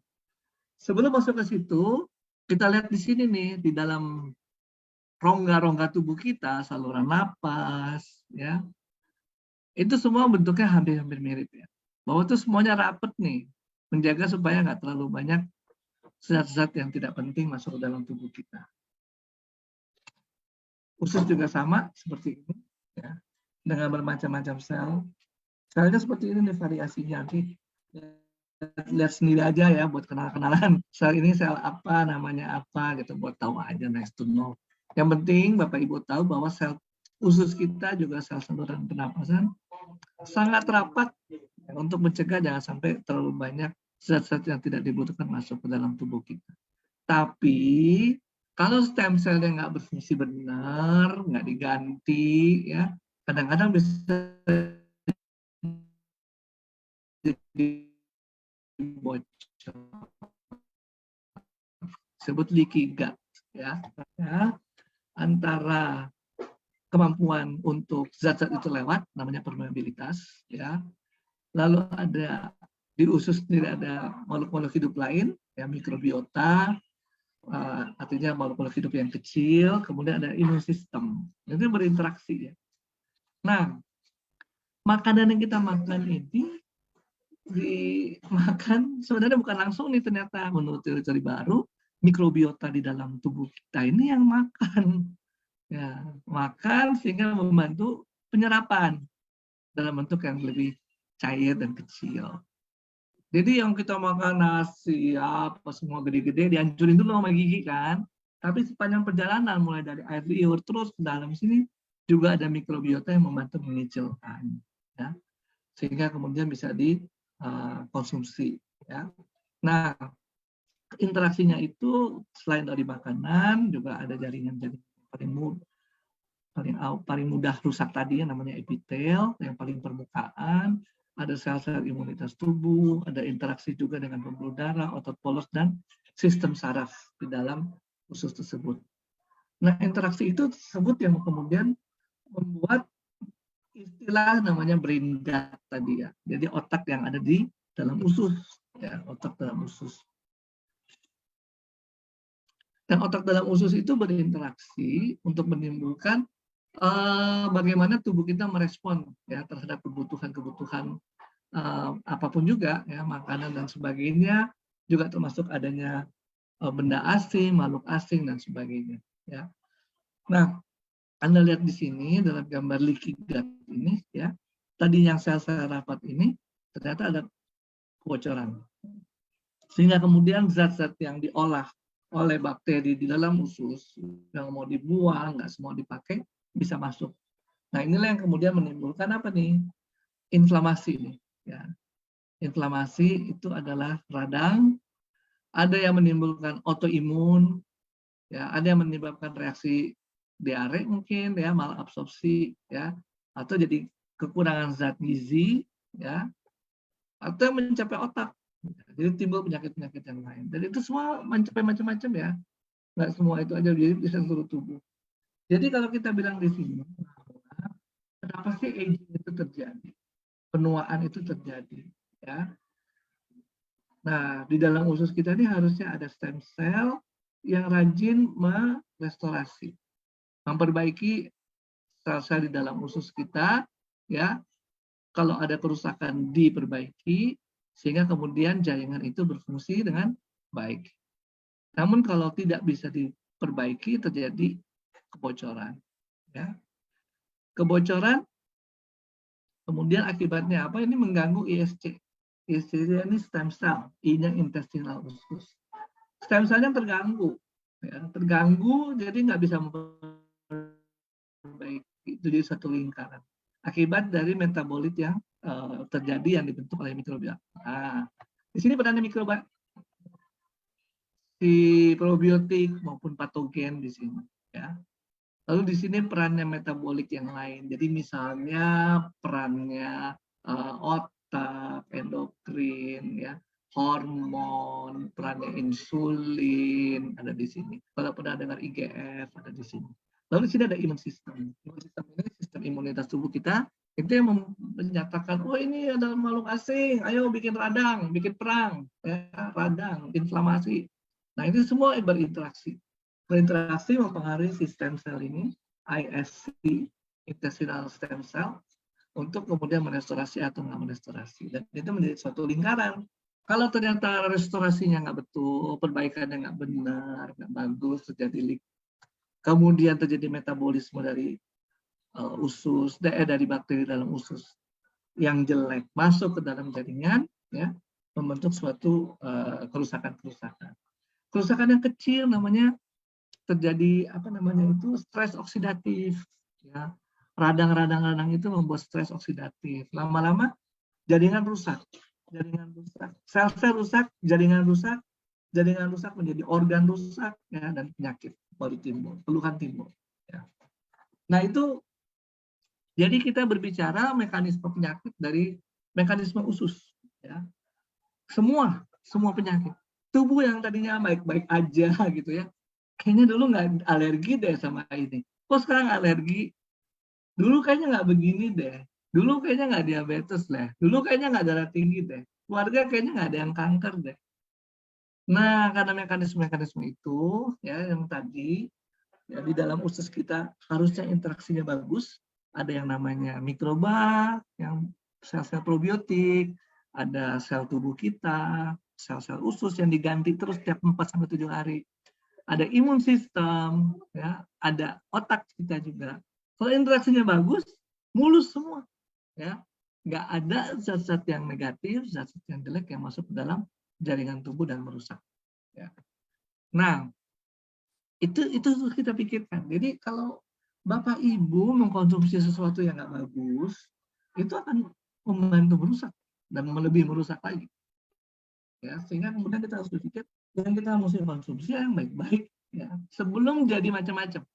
sebelum masuk ke situ, kita lihat di sini nih, di dalam rongga-rongga tubuh kita, saluran napas, ya, itu semua bentuknya hampir-hampir mirip ya. Bahwa itu semuanya rapet nih, menjaga supaya nggak terlalu banyak zat-zat yang tidak penting masuk ke dalam tubuh kita. Usus juga sama seperti ini, ya, dengan bermacam-macam sel. Selnya seperti ini nih variasinya. Nanti lihat sendiri aja ya buat kenalan. Sel ini sel apa, namanya apa gitu, buat tahu aja, nice to know. Yang penting Bapak Ibu tahu bahwa sel usus kita juga sel saluran pernapasan sangat rapat ya, untuk mencegah jangan sampai terlalu banyak zat-zat yang tidak dibutuhkan masuk ke dalam tubuh kita. Tapi kalau stem cell-nya nggak berfungsi benar, nggak diganti, ya kadang-kadang bisa bocor. Sebut leaky gut, ya. Antara kemampuan untuk zat-zat itu lewat, namanya permeabilitas, ya. Lalu ada di usus sendiri ada molekul hidup lain, ya, mikrobiota, artinya molekul hidup yang kecil, kemudian ada imun sistem, itu berinteraksi ya. Nah, makanan yang kita makan ini dimakan sebenarnya bukan langsung nih, ternyata menurut teori baru mikrobiota di dalam tubuh kita ini yang makan, ya, makan sehingga membantu penyerapan dalam bentuk yang lebih cair dan kecil. Jadi yang kita makan nasi apa semua gede-gede dihancurin dulu sama gigi kan. Tapi sepanjang perjalanan mulai dari air liur terus ke dalam sini juga ada mikrobiota yang membantu mengecilkan, ya, sehingga kemudian bisa dikonsumsi. Ya. Nah, interaksinya itu selain dari makanan juga ada jaringan-jaringan paling mudah rusak tadi yang namanya epitel, yang paling permukaan, ada sel-sel imunitas tubuh, ada interaksi juga dengan pembuluh darah, otot polos, dan sistem saraf di dalam usus tersebut. Nah, interaksi itu tersebut yang kemudian membuat istilah namanya brain gut tadi ya. Jadi otak yang ada di dalam usus, ya, otak dalam usus. Dan otak dalam usus itu berinteraksi untuk menimbulkan bagaimana tubuh kita merespon ya terhadap kebutuhan-kebutuhan apapun juga ya, makanan dan sebagainya, juga termasuk adanya benda asing, makhluk asing dan sebagainya ya. Nah, Anda lihat di sini dalam gambar leaky gut ini ya, tadi yang sel-sel rapat ini ternyata ada kebocoran. Sehingga kemudian zat-zat yang diolah oleh bakteri di dalam usus yang mau dibuang, nggak semua dipakai, bisa masuk. Nah, inilah yang kemudian menimbulkan apa nih? Inflamasi nih. Ya. Inflamasi itu adalah radang, ada yang menimbulkan autoimun, ya, ada yang menyebabkan reaksi diare mungkin, ya, malabsorpsi, ya, atau jadi kekurangan zat gizi, ya, atau yang mencapai otak. Jadi timbul penyakit-penyakit yang lain. Dan itu semua mencapai macam-macam ya. Nggak semua itu aja jadi bisa seluruh tubuh. Jadi kalau kita bilang di sini, kenapa sih aging itu terjadi? Penuaan itu terjadi. Ya. Nah, di dalam usus kita ini harusnya ada stem cell yang rajin merestorasi, memperbaiki sel-sel di dalam usus kita. Ya, kalau ada kerusakan diperbaiki, sehingga kemudian jaringan itu berfungsi dengan baik. Namun kalau tidak bisa diperbaiki, terjadi kebocoran. Ya. Kebocoran, kemudian akibatnya apa? Ini mengganggu ISC. ISC ini stem cell, I-nya intestinal usus. Stem cell-nya terganggu. Ya. Terganggu, jadi nggak bisa memperbaiki. Itu jadi satu lingkaran. Akibat dari metabolit yang terjadi yang dibentuk oleh mikrobiota. Nah, di sini perannya mikrobiota, si probiotik maupun patogen di sini. Ya. Lalu di sini perannya metabolik yang lain. Jadi misalnya perannya otak, endokrin, ya, hormon, perannya insulin ada di sini. Kalau pernah dengar IGF ada di sini. Lalu di sini ada imun system. Imun system ini sistem imunitas tubuh kita. Itu yang menyatakan, oh ini ada makhluk asing, ayo bikin radang, bikin perang, ya, radang, inflamasi. Nah ini semua berinteraksi. Berinteraksi mempengaruhi si stem cell ini, ISC, intestinal stem cell, untuk kemudian merestorasi atau nggak merestorasi. Dan itu menjadi suatu lingkaran. Kalau ternyata restorasinya nggak betul, perbaikannya nggak benar, nggak bagus, terjadi leak, kemudian terjadi metabolisme dari usus, dari bakteri dalam usus yang jelek masuk ke dalam jaringan, ya, membentuk suatu kerusakan-kerusakan. Kerusakan yang kecil namanya terjadi apa namanya itu stres oksidatif, ya. Radang-radang itu membuat stres oksidatif. Lama-lama jaringan rusak, sel-sel rusak, jaringan rusak menjadi organ rusak, ya, dan penyakit baru timbul, keluhan timbul. Ya. Nah itu. Jadi kita berbicara mekanisme penyakit dari mekanisme usus, ya. Semua penyakit. Tubuh yang tadinya baik-baik aja gitu ya, kayaknya dulu nggak alergi deh sama ini. Kok sekarang alergi? Dulu kayaknya nggak begini deh. Dulu kayaknya nggak diabetes deh. Dulu kayaknya nggak darah tinggi deh. Keluarga kayaknya nggak ada yang kanker deh. Nah, karena mekanisme-mekanisme itu, ya, yang tadi, ya, di dalam usus kita harusnya interaksinya bagus. Ada yang namanya mikroba, yang sel-sel probiotik, ada sel tubuh kita, sel-sel usus yang diganti terus tiap 4-7 hari. Ada imun sistem, ya, ada otak kita juga. Kalau interaksinya bagus, mulus semua. Ya. nggak ada zat-zat yang negatif, zat-zat yang jelek yang masuk ke dalam jaringan tubuh dan merusak. Ya. Nah, itu kita pikirkan. Jadi kalau Bapak Ibu mengkonsumsi sesuatu yang nggak bagus, itu akan membantu merusak dan lebih merusak lagi. Ya, sehingga kemudian kita harus berpikir dan kita mesti konsumsi yang baik-baik ya sebelum jadi macam-macam.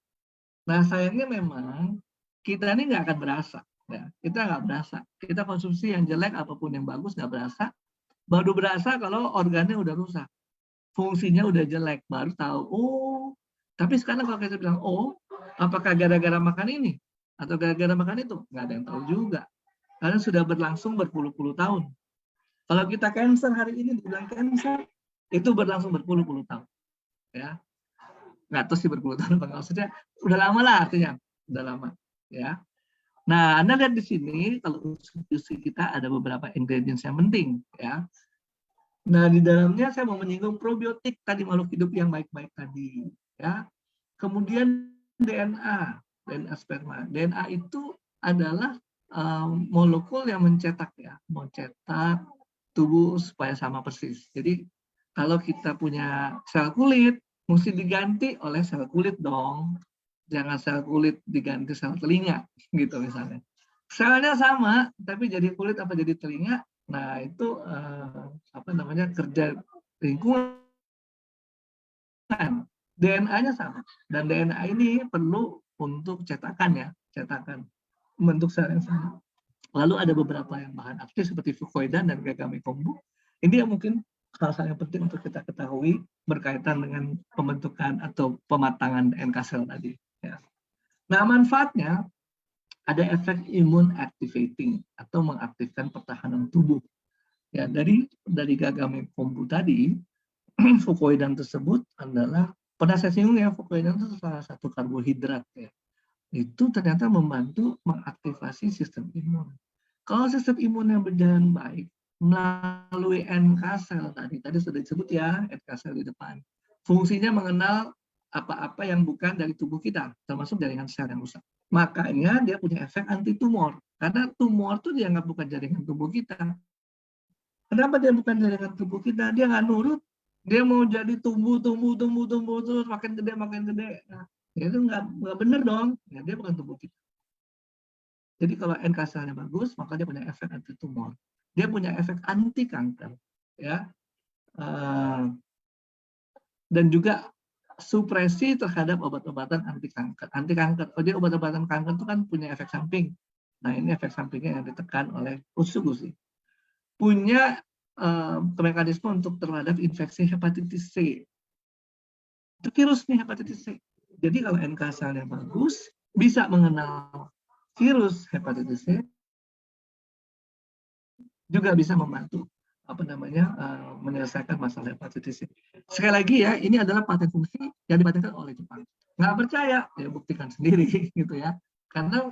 Nah, sayangnya memang kita ini nggak akan berasa. Ya, kita nggak berasa. Kita konsumsi yang jelek apapun yang bagus nggak berasa. Baru berasa kalau organnya udah rusak, fungsinya udah jelek, baru tahu. Oh, tapi sekarang kalau kita bilang, oh, apakah gara-gara makan ini atau gara-gara makan itu? Nggak ada yang tahu juga. Karena sudah berlangsung berpuluh-puluh tahun. Kalau kita cancer hari ini dibilang cancer, itu berlangsung berpuluh-puluh tahun. Ya, nggak tahu sih berpuluh tahun, maksudnya udah lama lah artinya, udah lama. Ya. Nah, Anda lihat di sini kalau institusi kita ada beberapa ingredients yang penting, ya. Nah, di dalamnya saya mau menyinggung probiotik tadi, makhluk hidup yang baik-baik tadi, ya. Kemudian DNA sperma. DNA itu adalah molekul yang mencetak tubuh supaya sama persis. Jadi kalau kita punya sel kulit, mesti diganti oleh sel kulit dong. Jangan sel kulit diganti sel telinga, gitu misalnya. Selnya sama, tapi jadi kulit apa jadi telinga, nah itu kerja lingkungan. DNA-nya sama, dan DNA ini perlu untuk cetakan membentuk sel yang sama. Lalu ada beberapa yang bahan aktif seperti fucoidan dan Gagamecombu. Ini yang mungkin hal-hal yang penting untuk kita ketahui berkaitan dengan pembentukan atau pematangan NK sel tadi. Ya. Nah, manfaatnya ada efek imun activating atau mengaktifkan pertahanan tubuh. Ya, dari Gagamecombu tadi, fucoidan tersebut adalah, pernah saya singgung ya, fucoidan itu salah satu karbohidrat ya. Itu ternyata membantu mengaktifasi sistem imun. Kalau sistem imunnya berjalan baik melalui NK sel tadi sudah disebut ya, NK sel di depan. Fungsinya mengenal apa-apa yang bukan dari tubuh kita, termasuk jaringan sel yang rusak. Makanya dia punya efek anti tumor, karena tumor itu dianggap bukan jaringan tubuh kita. Kenapa dia bukan jaringan tubuh kita? Dia nggak nurut, dia mau jadi tumbuh terus makin gede. Nah, itu nggak benar dong, ya, dia bukan tubuh kita. Jadi kalau NK selnya bagus, maka dia punya efek anti tumor, dia punya efek anti kanker, ya, dan juga supresi terhadap obat-obatan anti kanker. Jadi obat-obatan kanker itu kan punya efek samping. Nah, ini efek sampingnya yang ditekan oleh usus-usus. Punya mekanisme untuk terhadap infeksi hepatitis C. Itu virus nih, hepatitis C. Jadi kalau NK selnya bagus, bisa mengenal virus hepatitis C, juga bisa membantu menyelesaikan masalah hepatitis C. Sekali lagi ya, ini adalah paten fungsi yang dipatenkan oleh Jepang. Nggak percaya, ya buktikan sendiri gitu ya. Karena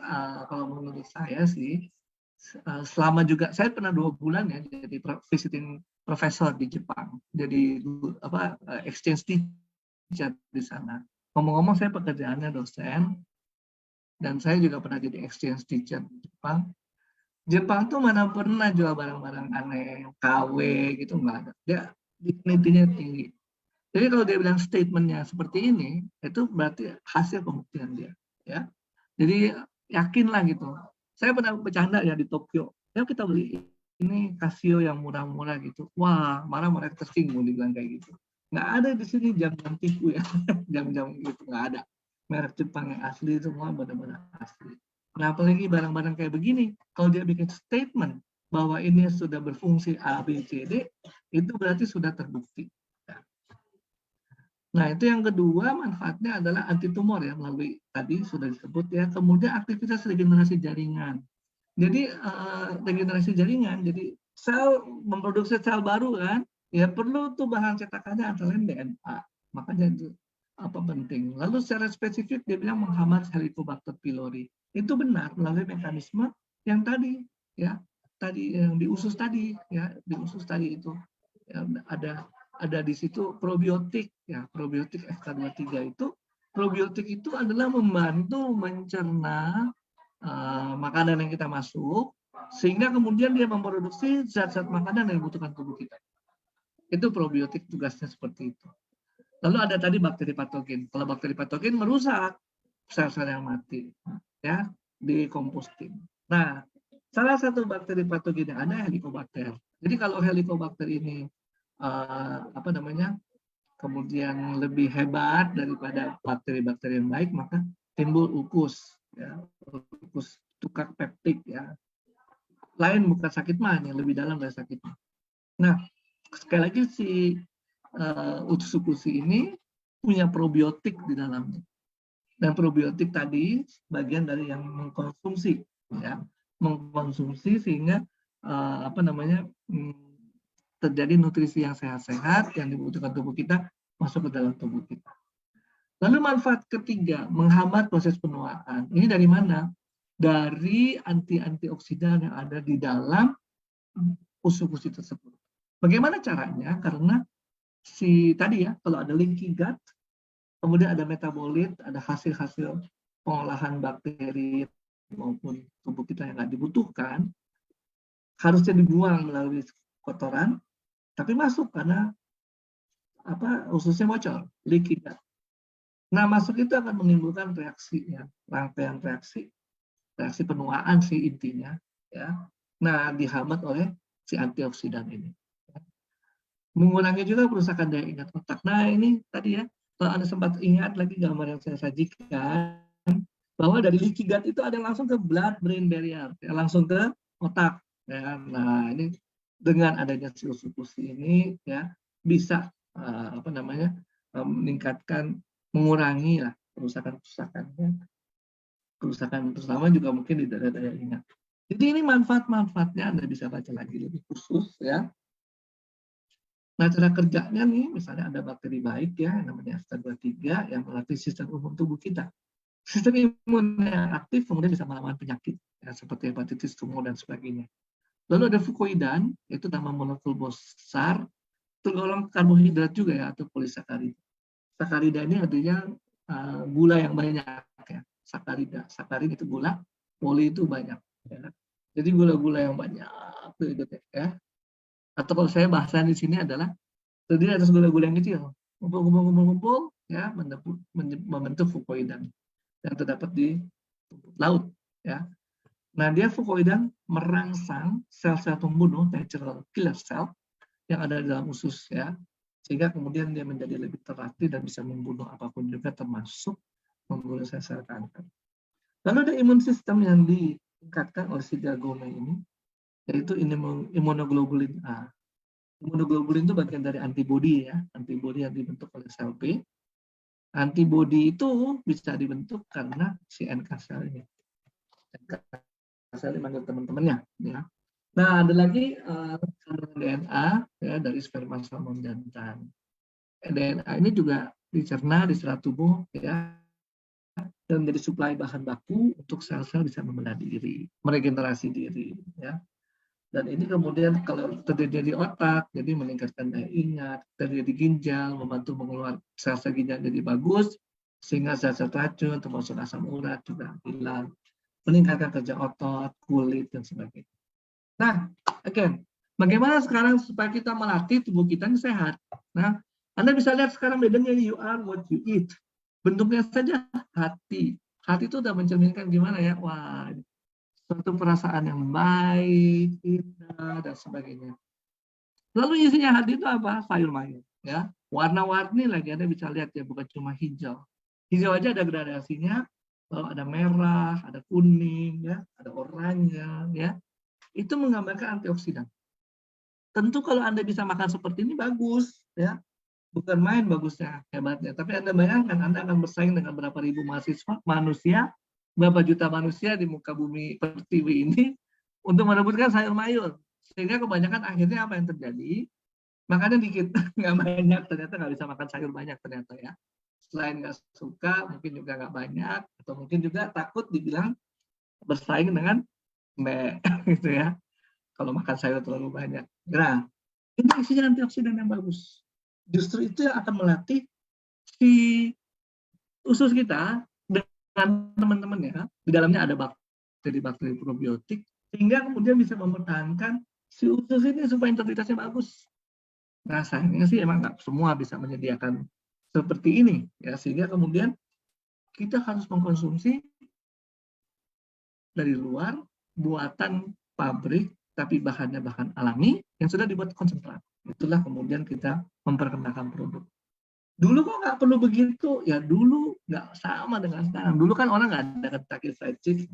kalau menurut saya sih, selama juga saya pernah 2 bulan ya jadi visiting professor di Jepang, jadi exchange teacher di sana. Ngomong-ngomong saya pekerjaannya dosen, dan saya juga pernah jadi exchange teacher di Jepang. Jepang tuh mana pernah jual barang-barang aneh, KW gitu, nggak ada. Dia dignity-nya tinggi. Jadi kalau dia bilang statement-nya seperti ini, itu berarti hasil pembuktian dia. Ya. Jadi yakinlah gitu. Saya pernah bercanda ya di Tokyo. Ya kita beli ini Casio yang murah-murah gitu. Wah, malah mereka tersinggung dibilang kayak gitu. Nggak ada di sini jam-jam tipu ya, jam-jam gitu nggak ada. Merek Jepang yang asli semua benar-benar asli. Nah, apalagi barang-barang kayak begini, kalau dia bikin statement bahwa ini sudah berfungsi A, B, C, D, itu berarti sudah terbukti. Nah, itu yang kedua, manfaatnya adalah anti tumor ya, melalui tadi sudah disebut ya. Kemudian aktivitas regenerasi jaringan. Jadi regenerasi jaringan, jadi sel memproduksi sel baru kan, ya perlu tuh bahan cetakannya antara lain DNA. Makanya itu penting. Lalu secara spesifik dia bilang menghambat Helicobacter pylori. Itu benar melalui mekanisme yang tadi ya, tadi yang di usus tadi ya, di usus tadi itu ya, ada di situ probiotik ya, probiotik FK23 itu. Probiotik itu adalah membantu mencerna makanan yang kita masuk sehingga kemudian dia memproduksi zat-zat makanan yang dibutuhkan tubuh kita. Itu probiotik tugasnya seperti itu. Lalu ada tadi bakteri patogen. Kalau bakteri patogen merusak sel-sel yang mati, ya, decomposting. Nah, salah satu bakteri patogen yang ada Helicobacter. Jadi kalau Helicobacter ini kemudian lebih hebat daripada bakteri-bakteri yang baik, maka timbul ukus, ya, ukus tukak peptik, ya. Lain bukan sakit mah, yang lebih dalam dari sakit mah. Nah, sekali lagi si usus ini punya probiotik di dalamnya. Dan probiotik tadi bagian dari yang mengkonsumsi, ya, mengkonsumsi sehingga terjadi nutrisi yang sehat-sehat yang dibutuhkan tubuh kita masuk ke dalam tubuh kita. Lalu manfaat ketiga, menghambat proses penuaan. Ini dari mana? Dari antioksidan yang ada di dalam usus tersebut. Bagaimana caranya? Karena tadi ya, kalau ada leaky gut, kemudian ada metabolit, ada hasil-hasil pengolahan bakteri maupun tubuh kita yang nggak dibutuhkan, harusnya dibuang melalui kotoran, tapi masuk karena ususnya bocor, leaky gut. Nah, masuk itu akan menimbulkan reaksi, ya, rangkaian reaksi penuaan sih intinya, ya. Nah, dihambat oleh si antioksidan ini. Mengurangi juga perusakan daya ingat otak. Nah, ini tadi ya, kalau Anda sempat ingat lagi gambar yang saya sajikan, bahwa dari leaky gut itu ada yang langsung ke blood-brain barrier, ya, langsung ke otak. Ya. Nah, ini dengan adanya si usus ini, ya, bisa meningkatkan, mengurangi lah kerusakan-kerusakan. Ya. Kerusakan terutama juga mungkin di daya ingat. Jadi ini manfaat-manfaatnya Anda bisa baca lagi lebih khusus, ya. Nah, cara kerjanya nih, misalnya ada bakteri baik, ya, yang namanya H2-3 yang melatih sistem imun tubuh kita. Sistem imun yang aktif kemudian bisa melawan penyakit, ya, seperti hepatitis, tumor, dan sebagainya. Lalu ada fukoidan, itu nama molekul besar, tergolong karbohidrat juga, ya, atau polisakarida. Sakarida ini artinya gula yang banyak, ya. Sakarida, sakarin itu gula, poli itu banyak, ya. Jadi gula-gula yang banyak, ya. Atau kalau saya bahasa di sini adalah terdiri atas gula-gula yang kecil, kumpul-kumpul, ya, membentuk fukoidan yang terdapat di laut, ya. Nah, dia fukoidan merangsang sel-sel pembunuh, natural killer cell, yang ada di dalam usus, ya, sehingga kemudian dia menjadi lebih terlatih dan bisa membunuh apapun juga, termasuk membunuh sel-sel kanker. Lalu ada imun sistem yang ditingkatkan oleh si Diagome ini, yaitu imunoglobulin A. Imunoglobulin itu bagian dari antibodi, ya, antibodi yang dibentuk oleh sel B. Antibodi itu bisa dibentuk karena si NK sel ini. NK sel ini manggil teman-temannya, ya. Nah, ada lagi DNA, ya, dari sperma salmon jantan. DNA ini juga dicerna di serat tubuh, ya, dan menjadi suplai bahan baku untuk sel-sel bisa membelah diri, meregenerasi diri, ya. Dan ini kemudian kalau terjadi di otak, jadi meningkatkan daya ingat, terjadi di ginjal, membantu mengeluarkan sel-sel ginjal jadi bagus, sehingga sel-sel racun, termasuk asam urat juga hilang, meningkatkan kerja otot, kulit, dan sebagainya. Nah, again, bagaimana sekarang supaya kita melatih tubuh kita ini sehat? Nah, Anda bisa lihat sekarang bedanya, you are what you eat. Bentuknya saja hati. Hati itu udah mencerminkan gimana, ya, wah, suatu perasaan yang baik, indah, dan sebagainya. Lalu isinya hati itu apa? Sayur mayur, ya. Warna-warni lagi Anda bisa lihat, ya, bukan cuma hijau. Hijau aja ada gradasinya, lalu ada merah, ada kuning, ya, ada oranye, ya. Itu menggambarkan antioksidan. Tentu kalau Anda bisa makan seperti ini bagus, ya. Bukan main bagusnya, hebatnya. Tapi Anda bayangkan Anda akan bersaing dengan berapa ribu manusia, berapa juta manusia di muka bumi pertiwi ini untuk merebutkan sayur mayur. Sehingga kebanyakan akhirnya apa yang terjadi? Makannya dikit, nggak banyak, ternyata nggak bisa makan sayur banyak ternyata, ya. Selain nggak suka, mungkin juga nggak banyak, atau mungkin juga takut dibilang bersaing dengan gitu, ya. Kalau makan sayur terlalu banyak. Nah, ini isinya antioksidan yang bagus. Justru itu yang akan melatih si usus kita dengan teman-temannya. Di dalamnya ada bakteri probiotik sehingga kemudian bisa mempertahankan si usus ini supaya integritasnya bagus. Nah, sayangnya sih emang nggak semua bisa menyediakan seperti ini, ya, sehingga kemudian kita harus mengkonsumsi dari luar buatan pabrik tapi bahannya bahan alami yang sudah dibuat konsentrat. Itulah kemudian kita memperkenalkan produk. Dulu kok nggak perlu begitu? Ya dulu nggak sama dengan sekarang. Dulu kan orang nggak ada Kentucky Fried Chicken.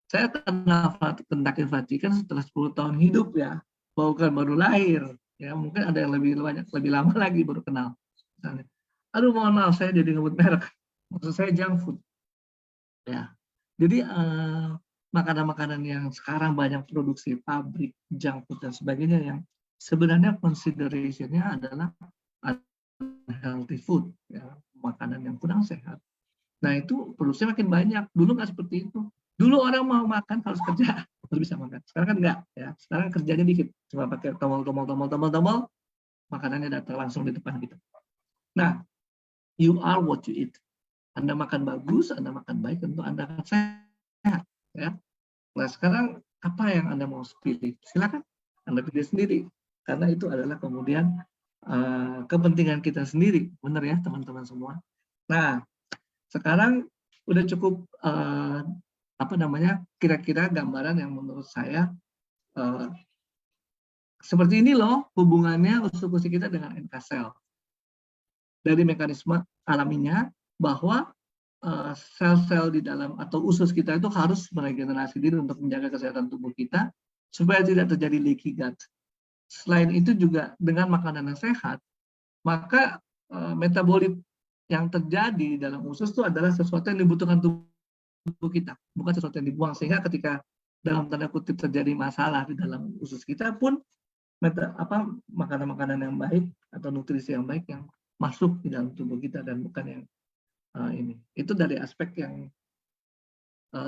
Saya kenal Kentucky Fried Chicken setelah 10 tahun hidup ya, bukan baru lahir. Ya mungkin ada yang lebih banyak, lebih lama lagi baru kenal. Misalnya, aduh mohon maaf saya jadi ngebut merek. Maksud saya junk food. Ya, jadi makanan-makanan yang sekarang banyak produksi pabrik, junk food dan sebagainya yang sebenarnya consideration-nya adalah healthy food, ya, makanan yang kurang sehat. Nah itu produksinya makin banyak. Dulu nggak seperti itu. Dulu orang mau makan harus kerja, harus bisa makan. Sekarang kan enggak, ya. Sekarang kerjanya dikit, cuma pakai tombol, makanannya datang langsung di depan kita. Nah, you are what you eat. Anda makan bagus, Anda makan baik, tentu Anda akan sehat, ya. Nah sekarang apa yang Anda mau pilih? Silakan Anda pilih sendiri, karena itu adalah kemudian kepentingan kita sendiri, benar ya teman-teman semua. Nah sekarang udah cukup kira-kira gambaran yang menurut saya seperti ini loh hubungannya usus kita dengan NK cell. Dari mekanisme alaminya bahwa sel-sel di dalam atau usus kita itu harus meregenerasi diri untuk menjaga kesehatan tubuh kita supaya tidak terjadi leaky gut. Selain itu juga dengan makanan yang sehat, maka metabolit yang terjadi dalam usus itu adalah sesuatu yang dibutuhkan tubuh kita, bukan sesuatu yang dibuang. Sehingga ketika dalam tanda kutip terjadi masalah di dalam usus kita pun makanan-makanan yang baik atau nutrisi yang baik yang masuk di dalam tubuh kita dan bukan yang ini. Itu dari aspek yang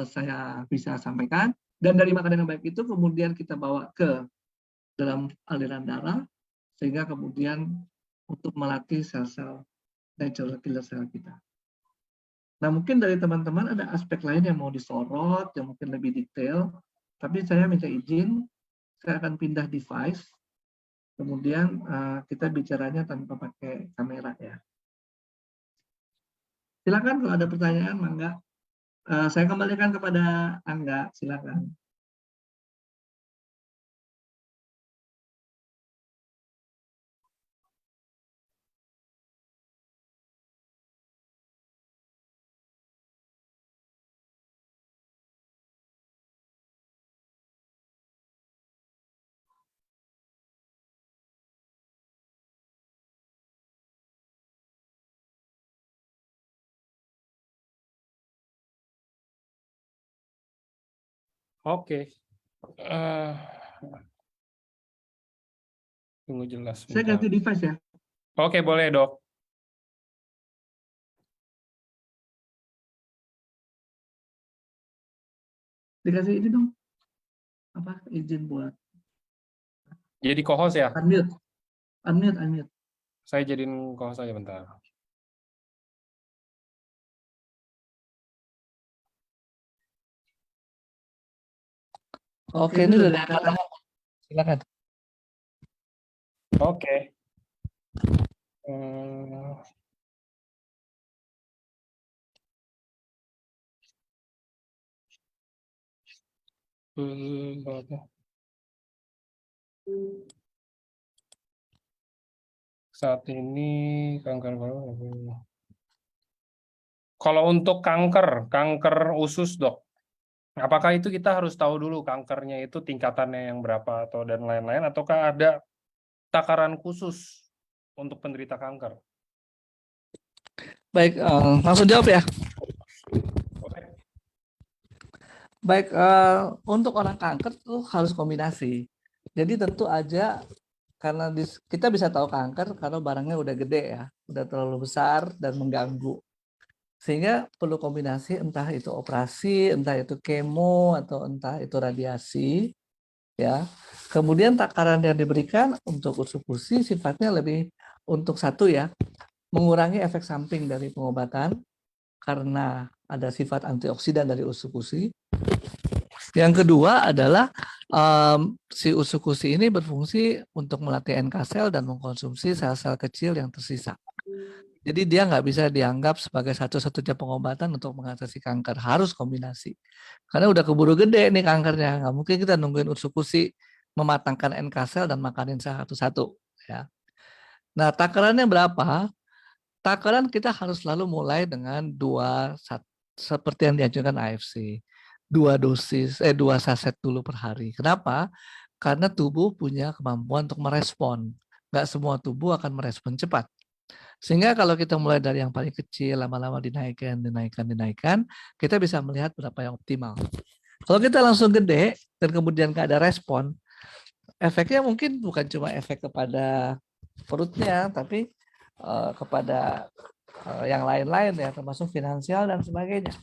saya bisa sampaikan. Dan dari makanan yang baik itu kemudian kita bawa ke dalam aliran darah sehingga kemudian untuk melatih sel-sel natural killer cell kita. Nah mungkin dari teman-teman ada aspek lain yang mau disorot, yang mungkin lebih detail, tapi saya minta izin, saya akan pindah device, kemudian kita bicaranya tanpa pakai kamera ya. Silakan kalau ada pertanyaan, Mangga. Saya kembalikan kepada Angga, silakan. Oke. Tunggu jelas. Saya ganti device ya. Oke, boleh dok. Dikasih ini dong. Apa izin buat? Jadi co-host ya? Unmute. Saya jadiin co-host aja bentar. Oke, ini udah ada. Silakan. Oke. Saat ini kanker. Kalau untuk kanker usus dok, apakah itu kita harus tahu dulu kankernya itu tingkatannya yang berapa atau dan lain-lain, ataukah ada takaran khusus untuk penderita kanker? Baik, langsung jawab ya. Baik, untuk orang kanker tuh harus kombinasi. Jadi tentu aja karena kita bisa tahu kanker kalau barangnya udah gede ya, udah terlalu besar dan mengganggu. Sehingga perlu kombinasi entah itu operasi, entah itu kemo atau entah itu radiasi ya. Kemudian takaran yang diberikan untuk usus sifatnya lebih untuk satu ya, mengurangi efek samping dari pengobatan karena ada sifat antioksidan dari usus. Yang kedua adalah si usukusi ini berfungsi untuk melatih NK sel dan mengkonsumsi sel-sel kecil yang tersisa. Jadi dia nggak bisa dianggap sebagai satu-satunya pengobatan untuk mengatasi kanker, harus kombinasi. Karena udah keburu gede nih kankernya, nggak mungkin kita nungguin usukusi mematangkan NK sel dan makanin satu-satu. Ya. Nah, takarannya berapa? Takaran kita harus selalu mulai dengan seperti yang dianjurkan AFC. 2 saset dulu per hari. Kenapa? Karena tubuh punya kemampuan untuk merespon. Nggak semua tubuh akan merespon cepat. Sehingga kalau kita mulai dari yang paling kecil, lama-lama dinaikkan, kita bisa melihat berapa yang optimal. Kalau kita langsung gede, dan kemudian nggak ada respon, efeknya mungkin bukan cuma efek kepada perutnya, tapi kepada yang lain-lain ya, termasuk finansial dan sebagainya.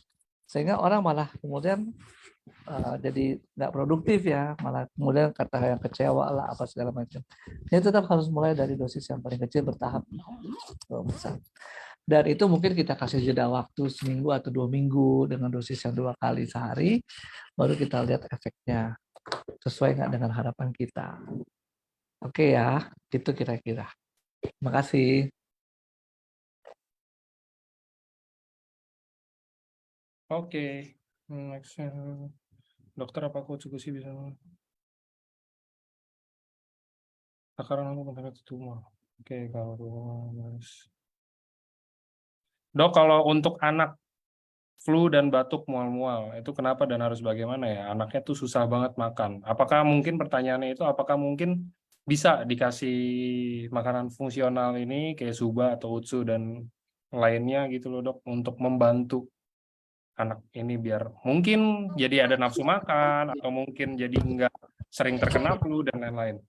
Sehingga orang malah kemudian jadi nggak produktif ya, malah kemudian kata yang kecewa lah apa segala macam. Jadi tetap harus mulai dari dosis yang paling kecil bertahap. Dan itu mungkin kita kasih jeda waktu seminggu atau 2 minggu dengan dosis yang 2 kali sehari, baru kita lihat efeknya sesuai nggak dengan harapan kita. Oke ya, itu kira-kira. Terima kasih. Oke, next. Dokter, apa usukusi bisa takaran untuk mendeteksi tumor? Oke, kalau Dok, kalau untuk anak flu dan batuk mual-mual, itu kenapa dan harus bagaimana ya? Anaknya tuh susah banget makan. Apakah mungkin pertanyaannya itu, apakah mungkin bisa dikasih makanan fungsional ini kayak suba atau utsu dan lainnya gitu loh dok, untuk membantu anak ini biar mungkin jadi ada nafsu makan atau mungkin jadi nggak sering terkena flu dan lain-lain.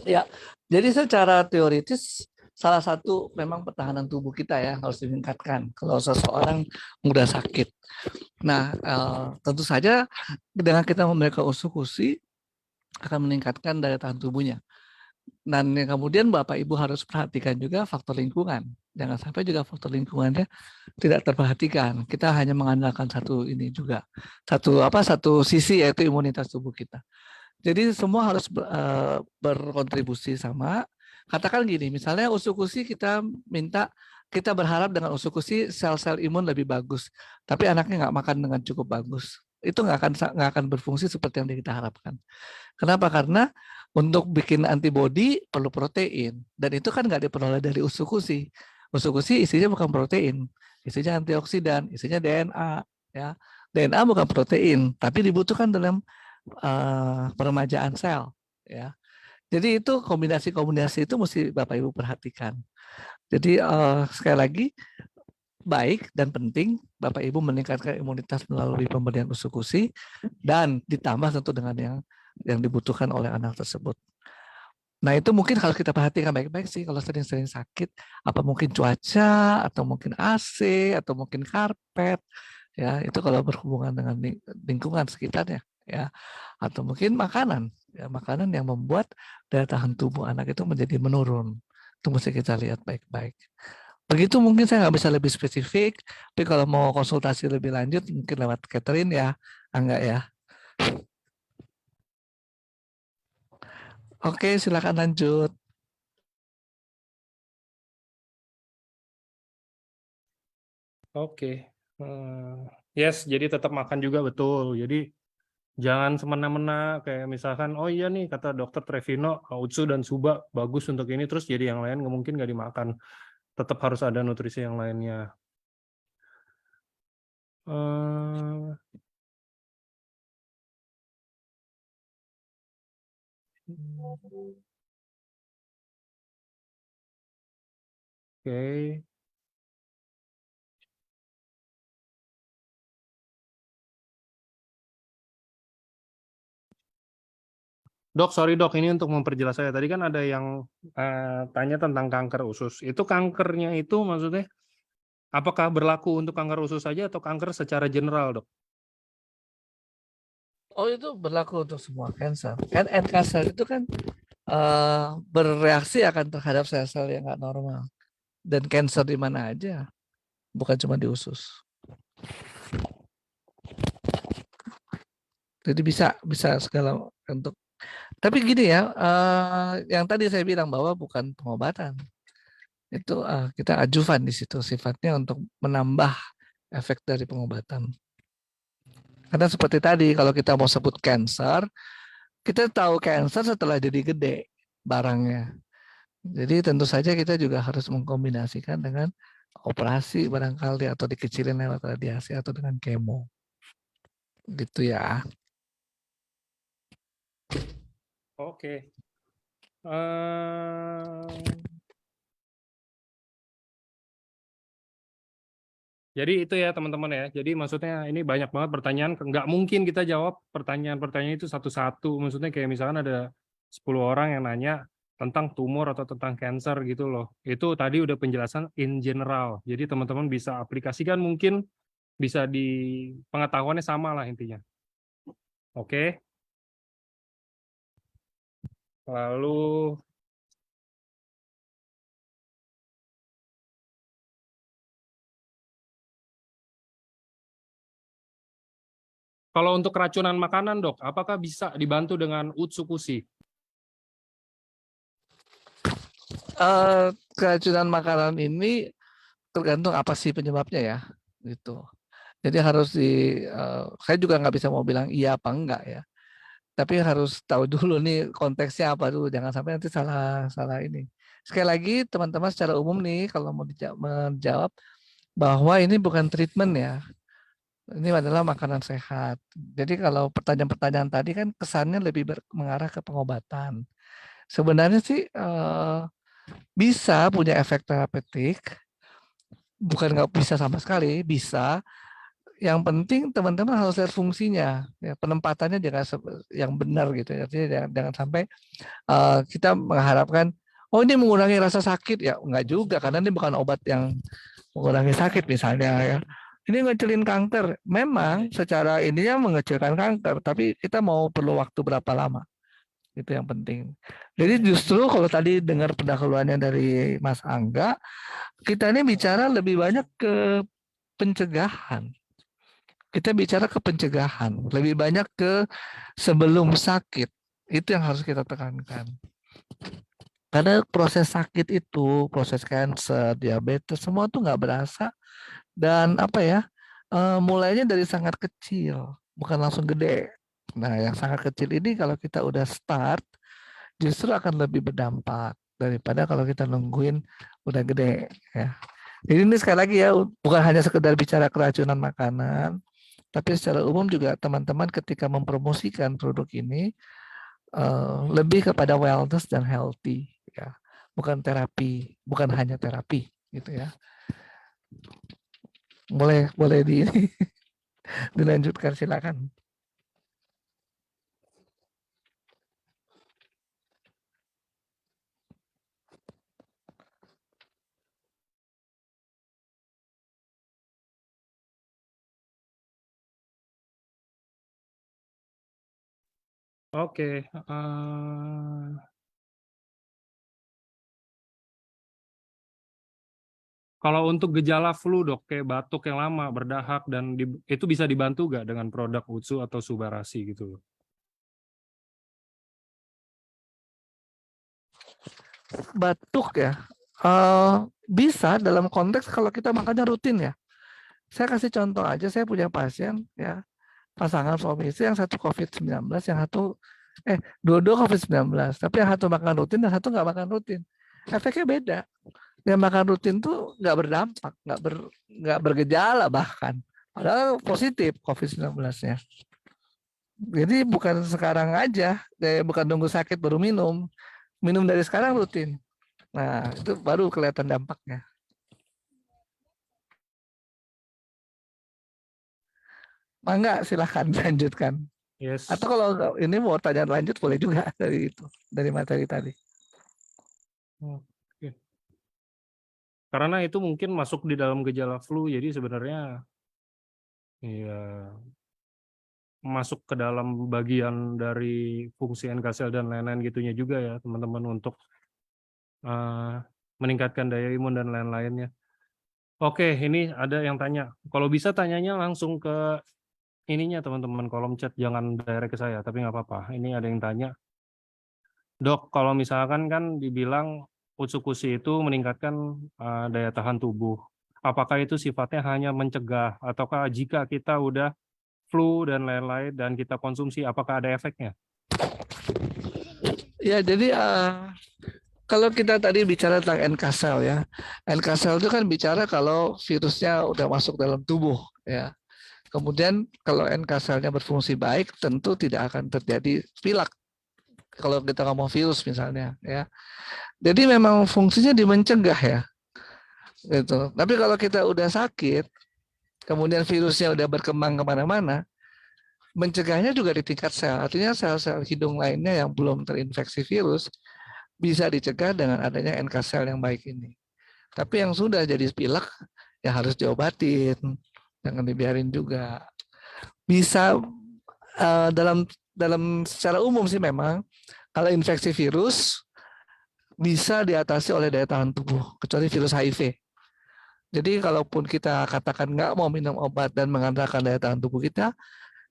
Ya, jadi secara teoritis salah satu memang pertahanan tubuh kita ya harus ditingkatkan kalau seseorang mudah sakit. Nah, tentu saja dengan kita memberikan usukusi akan meningkatkan daya tahan tubuhnya. Dan yang kemudian Bapak Ibu harus perhatikan juga faktor lingkungan. Jangan sampai juga faktor lingkungannya tidak terperhatikan. Kita hanya mengandalkan satu ini juga. Satu sisi yaitu imunitas tubuh kita. Jadi semua harus berkontribusi sama. Katakan gini, misalnya usukusi kita berharap dengan usukusi sel-sel imun lebih bagus, tapi anaknya nggak makan dengan cukup bagus. Itu nggak akan berfungsi seperti yang kita harapkan. Kenapa? Karena untuk bikin antibodi perlu protein, dan itu kan nggak diperoleh dari usukusi. Usukusi isinya bukan protein, isinya antioksidan, isinya DNA. Ya, DNA bukan protein, tapi dibutuhkan dalam peremajaan sel. Ya, jadi itu kombinasi-kombinasi itu mesti Bapak Ibu perhatikan. Jadi sekali lagi baik dan penting Bapak Ibu meningkatkan imunitas melalui pemberian usukusi dan ditambah tentu dengan yang dibutuhkan oleh anak tersebut. Nah itu mungkin harus kita perhatikan baik-baik sih kalau sering-sering sakit, apa mungkin cuaca atau mungkin AC atau mungkin karpet, ya itu kalau berhubungan dengan lingkungan sekitarnya, ya atau mungkin makanan, ya makanan yang membuat daya tahan tubuh anak itu menjadi menurun. Itu mesti kita lihat baik-baik. Begitu mungkin saya nggak bisa lebih spesifik, tapi kalau mau konsultasi lebih lanjut mungkin lewat Catherine ya, enggak ya. Oke, silakan lanjut. Oke, yes, jadi tetap makan juga betul. Jadi jangan semena-mena kayak misalkan, oh iya nih kata dokter Trevino, utsu dan suba bagus untuk ini, terus jadi yang lain mungkin nggak dimakan. Tetap harus ada nutrisi yang lainnya. Oke. Dok, sorry dok, ini untuk memperjelas saya. Tadi kan ada yang tanya tentang kanker usus. Itu kankernya itu maksudnya apakah berlaku untuk kanker usus saja atau kanker secara general, dok? Oh itu berlaku untuk semua kanker. Kan NK sel itu kan bereaksi akan terhadap sel-sel yang nggak normal. Dan kanker di mana aja, bukan cuma di usus. Jadi bisa segala untuk. Tapi gini ya, yang tadi saya bilang bahwa bukan pengobatan. Itu kita ajuvan di situ sifatnya untuk menambah efek dari pengobatan. Karena seperti tadi kalau kita mau sebut cancer, kita tahu cancer setelah jadi gede barangnya. Jadi tentu saja kita juga harus mengkombinasikan dengan operasi barangkali atau dikecilin lewat radiasi atau dengan kemo. Gitu ya. Oke. Jadi itu ya teman-teman ya. Jadi maksudnya ini banyak banget pertanyaan. Nggak mungkin kita jawab pertanyaan-pertanyaan itu satu-satu. Maksudnya kayak misalkan ada 10 orang yang nanya tentang tumor atau tentang cancer gitu loh. Itu tadi udah penjelasan in general. Jadi teman-teman bisa aplikasikan, mungkin bisa di pengetahuannya sama lah intinya. Oke. Lalu kalau untuk keracunan makanan, Dok, apakah bisa dibantu dengan Utsukushi? Keracunan makanan ini tergantung apa sih penyebabnya ya, gitu. Jadi harus saya juga nggak bisa mau bilang iya apa enggak ya. Tapi harus tahu dulu nih konteksnya apa dulu, jangan sampai nanti salah ini. Sekali lagi teman-teman secara umum nih kalau mau menjawab bahwa ini bukan treatment ya. Ini adalah makanan sehat. Jadi kalau pertanyaan-pertanyaan tadi kan kesannya lebih mengarah ke pengobatan. Sebenarnya sih bisa punya efek terapeutik, bukan nggak bisa sama sekali, bisa. Yang penting teman-teman harus lihat fungsinya, ya, penempatannya yang benar gitu ya. Jadi jangan sampai kita mengharapkan, oh ini mengurangi rasa sakit ya, enggak juga karena ini bukan obat yang mengurangi sakit misalnya ya. Ini ngecilin kanker, memang secara ininya mengecilkan kanker, tapi kita mau perlu waktu berapa lama, itu yang penting. Jadi justru kalau tadi dengar pendahuluannya dari Mas Angga, kita ini bicara lebih banyak ke pencegahan. Kita bicara ke pencegahan, lebih banyak ke sebelum sakit. Itu yang harus kita tekankan. Karena proses sakit itu, proses cancer, diabetes, semua tuh nggak berasa. Dan apa ya, mulainya dari sangat kecil, bukan langsung gede. Nah, yang sangat kecil ini kalau kita udah start, justru akan lebih berdampak daripada kalau kita nungguin udah gede. Ya. Jadi ini sekali lagi ya, bukan hanya sekedar bicara keracunan makanan, tapi secara umum juga teman-teman ketika mempromosikan produk ini, lebih kepada wellness dan healthy. Ya. Bukan terapi, bukan hanya terapi gitu ya. Boleh dilanjutkan silakan. Oke. Kalau untuk gejala flu, Dok, kayak batuk yang lama, berdahak, dan itu bisa dibantu nggak dengan produk Utsu atau Subarashi gitu loh? Batuk ya, bisa dalam konteks kalau kita makannya rutin ya. Saya kasih contoh aja, saya punya pasien ya, pasangan suami istri, yang satu COVID-19, yang satu dua-dua COVID-19, tapi yang satu makan rutin, yang satu nggak makan rutin. Efeknya beda. Yang makan rutin tuh nggak berdampak, nggak bergejala bahkan. Padahal positif COVID-19-nya. Jadi bukan sekarang aja, bukan nunggu sakit baru minum. Minum dari sekarang rutin. Nah, itu baru kelihatan dampaknya. Mangga silahkan lanjutkan. Yes. Atau kalau ini mau tanya lanjut boleh juga dari itu, dari materi tadi. Oke. Karena itu mungkin masuk di dalam gejala flu, jadi sebenarnya ya masuk ke dalam bagian dari fungsi NK sel dan lain-lain gitunya juga ya teman-teman, untuk meningkatkan daya imun dan lain-lainnya. Oke, ini ada yang tanya. Kalau bisa tanyanya langsung ke ininya teman-teman, kolom chat jangan direct ke saya, tapi nggak apa-apa. Ini ada yang tanya, Dok, kalau misalkan kan dibilang Utsukushi itu meningkatkan daya tahan tubuh. Apakah itu sifatnya hanya mencegah, ataukah jika kita udah flu dan lain-lain dan kita konsumsi, apakah ada efeknya? Ya, jadi kalau kita tadi bicara tentang NK cell ya, NK cell itu kan bicara kalau virusnya udah masuk dalam tubuh ya. Kemudian kalau NK cell-nya berfungsi baik, tentu tidak akan terjadi pilek. Kalau kita ngomong virus misalnya ya. Jadi memang fungsinya di mencegah ya. Gitu. Tapi kalau kita udah sakit, kemudian virusnya udah berkembang kemana-mana, mencegahnya juga di tingkat sel. Artinya sel-sel hidung lainnya yang belum terinfeksi virus bisa dicegah dengan adanya NK cell yang baik ini. Tapi yang sudah jadi pilek ya harus diobatin, jangan dibiarin juga. Bisa dalam secara umum sih memang kalau infeksi virus bisa diatasi oleh daya tahan tubuh, kecuali virus HIV. Jadi kalaupun kita katakan nggak mau minum obat dan mengandalkan daya tahan tubuh kita,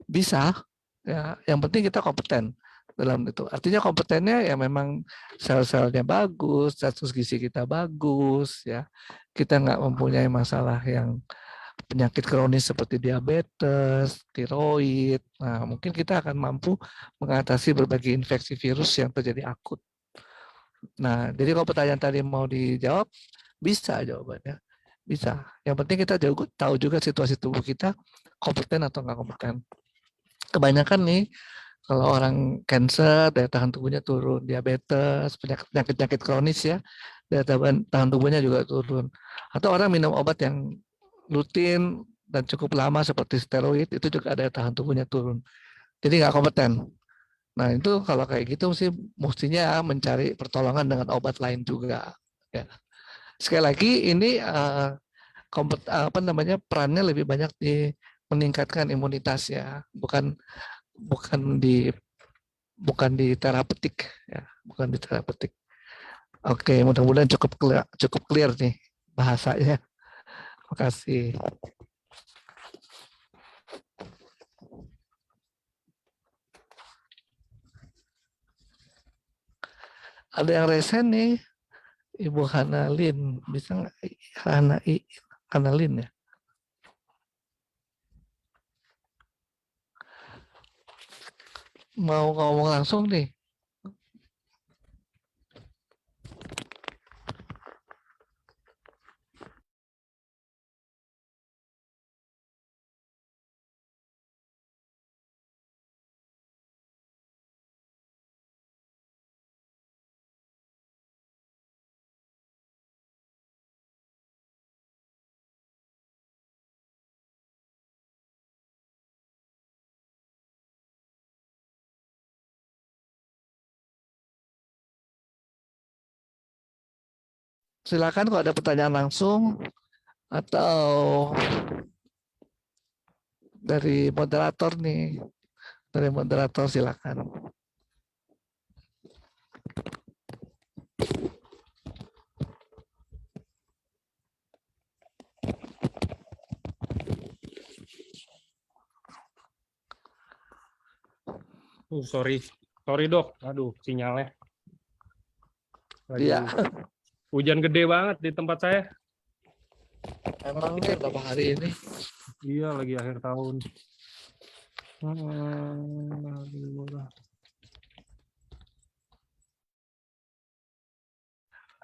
bisa. Ya, yang penting kita kompeten dalam itu. Artinya kompetennya ya memang sel-selnya bagus, status gizi kita bagus, ya. Kita nggak mempunyai masalah yang penyakit kronis seperti diabetes, tiroid. Nah, mungkin kita akan mampu mengatasi berbagai infeksi virus yang terjadi akut. Nah, jadi kalau pertanyaan tadi mau dijawab, bisa jawabannya. Bisa. Yang penting kita tahu juga situasi tubuh kita kompeten atau nggak kompeten. Kebanyakan nih, kalau orang cancer, daya tahan tubuhnya turun, diabetes, penyakit-penyakit kronis ya, daya tahan tubuhnya juga turun. Atau orang minum obat yang rutin dan cukup lama seperti steroid, itu juga daya tahan tubuhnya turun. Jadi nggak kompeten. Nah itu kalau kayak gitu sih mestinya mencari pertolongan dengan obat lain juga. Ya. Sekali lagi ini perannya lebih banyak di meningkatkan imunitas ya, bukan di terapeutik ya, bukan di terapeutik. Oke, mudah-mudahan cukup clear nih bahasanya. Terima kasih. Ada yang resen nih, Ibu Hanalin, bisa nggak Hanalin ya? Mau ngomong langsung nih. Silakan kalau ada pertanyaan langsung atau dari moderator nih. Dari moderator silakan. Sorry dok, aduh sinyalnya. Iya. Hujan gede banget di tempat saya. Emang nih berapa hari ini? Iya, lagi akhir tahun.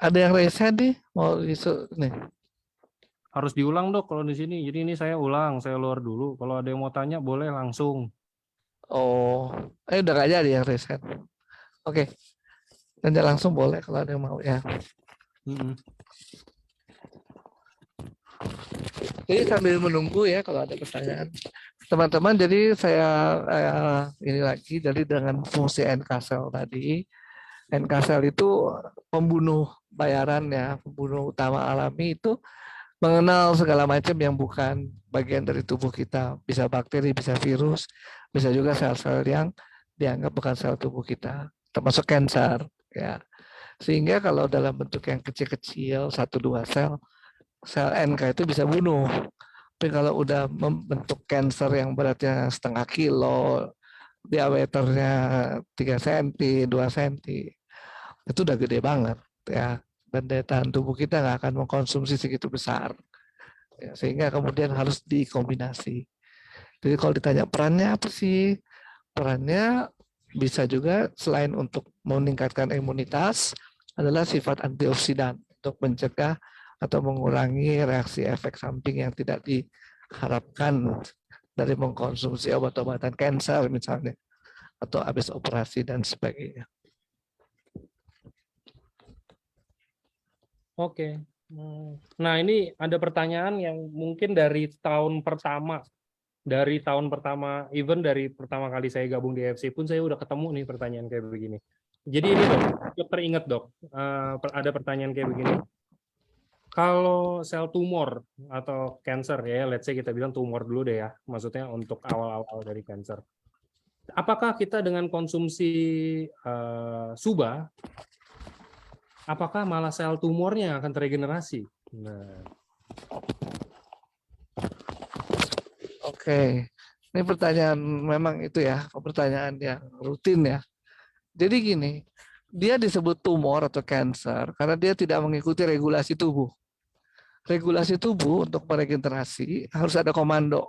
Ada yang resen nih, mau isu nih. Harus diulang dok kalau di sini. Jadi ini saya ulang, saya luar dulu. Kalau ada yang mau tanya boleh langsung. Oh, udah nggak jadi yang resen. Oke, tanya langsung boleh kalau ada yang mau ya. Jadi sambil menunggu ya kalau ada pertanyaan teman-teman, jadi saya ini lagi, jadi dengan fungsi NK cell tadi, NK cell itu pembunuh bayaran ya, pembunuh utama alami, itu mengenal segala macam yang bukan bagian dari tubuh kita, bisa bakteri, bisa virus, bisa juga sel-sel yang dianggap bukan sel tubuh kita, termasuk kanker ya. Sehingga kalau dalam bentuk yang kecil-kecil, 1-2 sel NK itu bisa bunuh Tapi kalau udah membentuk cancer yang beratnya 0,5 kilo, diameternya 3 cm, 2 cm, itu udah gede banget ya. Dan daya tahan tubuh kita nggak akan mengkonsumsi segitu besar. Ya, sehingga kemudian harus dikombinasi. Jadi kalau ditanya perannya apa sih? Perannya bisa juga selain untuk meningkatkan imunitas adalah sifat antioksidan untuk mencegah atau mengurangi reaksi efek samping yang tidak diharapkan dari mengkonsumsi obat-obatan kanker misalnya atau habis operasi dan sebagainya. Oke. Nah, ini ada pertanyaan yang mungkin dari tahun pertama, even dari pertama kali saya gabung di AFC pun saya udah ketemu nih pertanyaan kayak begini. Jadi ini dok, dokter ingat dok, ada pertanyaan kayak begini. Kalau sel tumor atau cancer ya, let's say kita bilang tumor dulu deh ya, maksudnya untuk awal-awal dari cancer. Apakah kita dengan konsumsi SUBA, apakah malah sel tumornya akan terregenerasi? Nah. Oke, ini pertanyaan memang itu ya, pertanyaan yang rutin ya. Jadi gini, dia disebut tumor atau cancer karena dia tidak mengikuti regulasi tubuh. Regulasi tubuh untuk meregenerasi harus ada komando.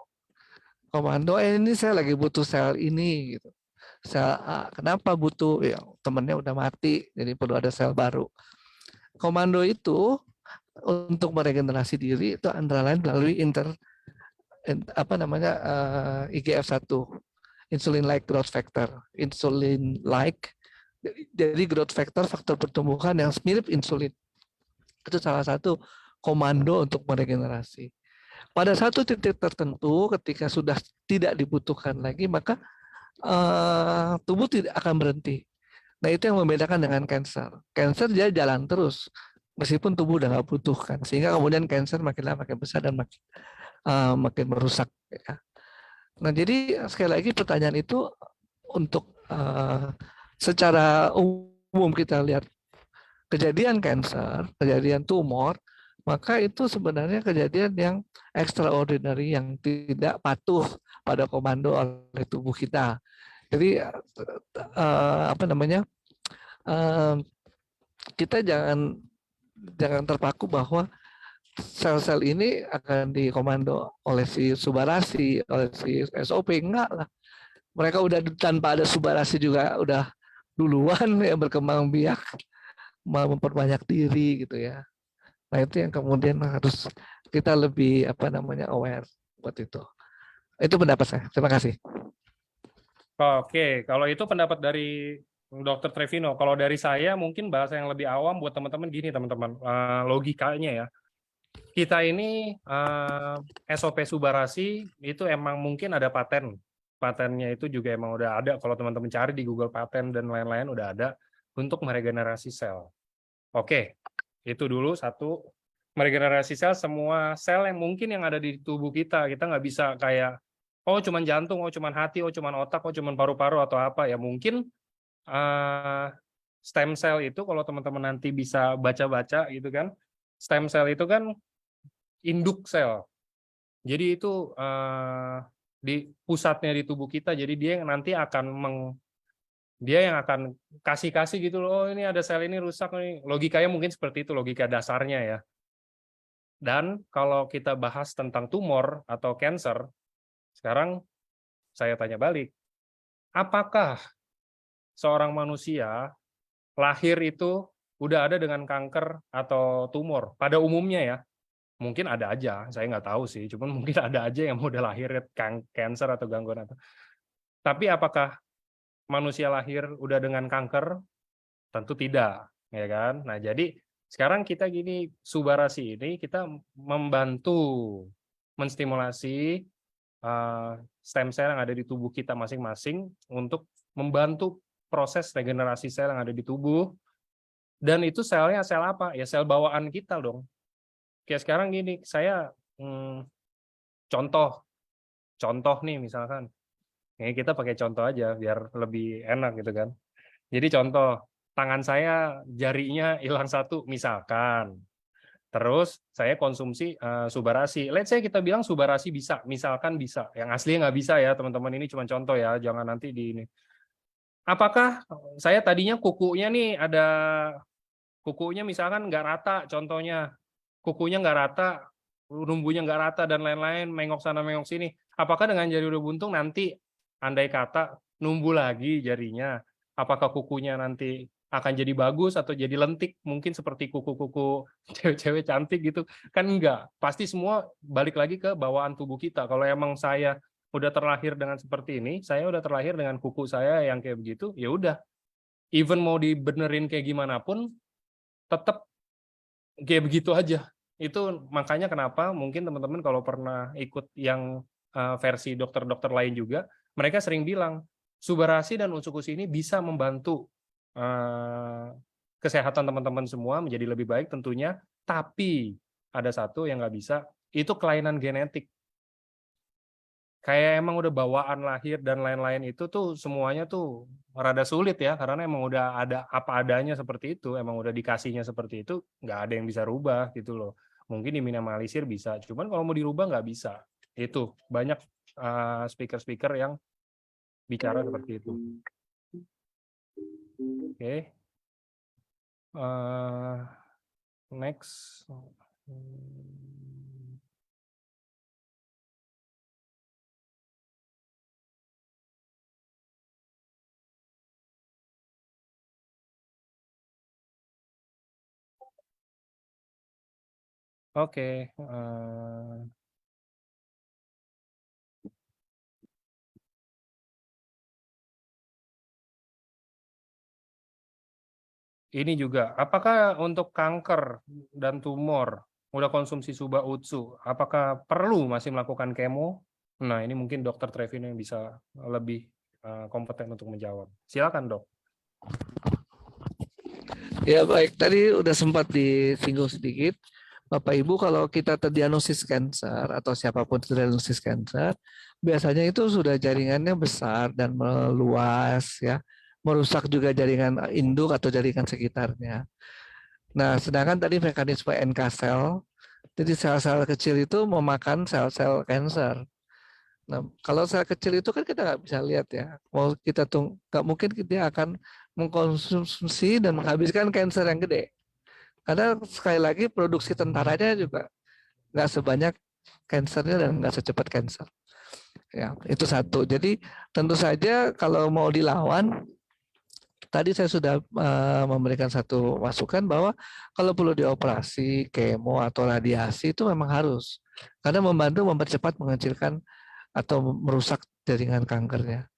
Komando, ini saya lagi butuh sel ini gitu. Sel A, kenapa butuh? Ya, temennya udah mati, jadi perlu ada sel baru. Komando itu untuk meregenerasi diri itu antara lain melalui IGF-1, insulin like growth factor. Insulin like, jadi growth factor, faktor pertumbuhan yang mirip insulin. Itu salah satu komando untuk meregenerasi. Pada satu titik tertentu, ketika sudah tidak dibutuhkan lagi, maka tubuh tidak akan berhenti. Nah, itu yang membedakan dengan cancer. Cancer dia jalan terus, meskipun tubuh udah nggak butuhkan. Sehingga kemudian cancer makin lama makin besar dan makin merusak. Ya. Nah, jadi sekali lagi pertanyaan itu untuk secara umum kita lihat kejadian cancer, kejadian tumor, maka itu sebenarnya kejadian yang extraordinary yang tidak patuh pada komando oleh tubuh kita. Jadi kita jangan terpaku bahwa sel-sel ini akan dikomando oleh si subarasi, oleh si SOP, enggak lah. Mereka udah tanpa ada subarasi juga udah duluan ya berkembang biak, memperbanyak diri gitu ya. Nah, itu yang kemudian harus kita lebih aware buat itu. Itu pendapat saya. Terima kasih. Oke, kalau itu pendapat dari Dr. Trevino. Kalau dari saya mungkin bahasa yang lebih awam buat teman-teman gini teman-teman, logikanya ya. Kita ini SOP subarasi itu emang mungkin ada paten. Patennya itu juga emang udah ada. Kalau teman-teman cari di Google paten dan lain-lain udah ada untuk meregenerasi sel. Oke. Itu dulu satu, meregenerasi sel, semua sel yang mungkin yang ada di tubuh kita. Kita nggak bisa kayak, oh cuman jantung, oh cuman hati, oh cuman otak, oh cuman paru-paru atau apa. Ya mungkin stem cell itu kalau teman-teman nanti bisa baca-baca gitu kan, stem cell itu kan induk sel. Jadi itu di pusatnya di tubuh kita, jadi dia yang nanti akan dia yang akan kasih gitu loh, oh ini ada sel ini rusak nih. Logikanya mungkin seperti itu, logika dasarnya ya. Dan kalau kita bahas tentang tumor atau cancer, sekarang saya tanya balik. Apakah seorang manusia lahir itu udah ada dengan kanker atau tumor? Pada umumnya ya, mungkin ada aja, saya nggak tahu sih, cuman mungkin ada aja yang udah lahir cancer atau gangguan atau. Tapi apakah manusia lahir udah dengan kanker? Tentu tidak, ya kan? Nah, jadi sekarang kita gini, subarasi ini kita membantu menstimulasi stem cell yang ada di tubuh kita masing-masing untuk membantu proses regenerasi sel yang ada di tubuh. Dan itu selnya sel apa? Ya sel bawaan kita dong. Kayak sekarang gini, saya contoh nih misalkan. Ini kita pakai contoh aja biar lebih enak gitu kan. Jadi contoh, tangan saya jarinya hilang satu misalkan. Terus saya konsumsi Subarasi. Let's say kita bilang Subarasi bisa, misalkan bisa. Yang aslinya nggak bisa ya teman-teman, ini cuma contoh ya, jangan nanti di ini. Apakah saya tadinya kukunya nih ada kukunya misalkan nggak rata, contohnya kukunya nggak rata, numbuhnya nggak rata dan lain-lain, mengok sana mengok sini. Apakah dengan jari udah buntung nanti andai kata numbuh lagi jarinya, apakah kukunya nanti akan jadi bagus atau jadi lentik mungkin seperti kuku-kuku cewek-cewek cantik gitu? Kan enggak, pasti semua balik lagi ke bawaan tubuh kita. Kalau emang saya udah terlahir dengan seperti ini, saya udah terlahir dengan kuku saya yang kayak begitu, ya udah, even mau dibenerin kayak gimana pun tetap kayak begitu aja. Itu makanya kenapa mungkin teman-teman kalau pernah ikut yang versi dokter-dokter lain juga, mereka sering bilang Subarasi dan Utsukushi ini bisa membantu kesehatan teman-teman semua menjadi lebih baik tentunya, tapi ada satu yang nggak bisa, itu kelainan genetik. Kayak emang udah bawaan lahir dan lain-lain itu tuh semuanya tuh rada sulit ya, karena emang udah ada apa adanya seperti itu, emang udah dikasihnya seperti itu, nggak ada yang bisa rubah gitu loh. Mungkin diminimalisir bisa, cuman kalau mau dirubah nggak bisa. Itu banyak speaker-speaker yang bicara seperti itu. Oke. Next. Oke. Ini juga, apakah untuk kanker dan tumor udah konsumsi Suba Utsu, apakah perlu masih melakukan kemo? Nah, ini mungkin Dokter Trevino yang bisa lebih kompeten untuk menjawab. Silakan, Dok. Ya baik, tadi udah sempat disinggung sedikit. Bapak Ibu, kalau kita terdiagnosis kanker atau siapapun terdiagnosis kanker, biasanya itu sudah jaringannya besar dan meluas ya, merusak juga jaringan induk atau jaringan sekitarnya. Nah, sedangkan tadi mekanisme NK sel, jadi sel-sel kecil itu memakan sel-sel kanker. Nah, kalau sel kecil itu kan kita nggak bisa lihat ya. Mau kita nggak mungkin dia akan mengkonsumsi dan menghabiskan kanker yang gede. Karena sekali lagi produksi tentaranya juga nggak sebanyak kankernya dan nggak secepat kanker. Ya, itu satu. Jadi tentu saja kalau mau dilawan, tadi saya sudah memberikan satu masukan bahwa kalau perlu dioperasi, kemo atau radiasi itu memang harus. Karena membantu mempercepat mengecilkan atau merusak jaringan kankernya.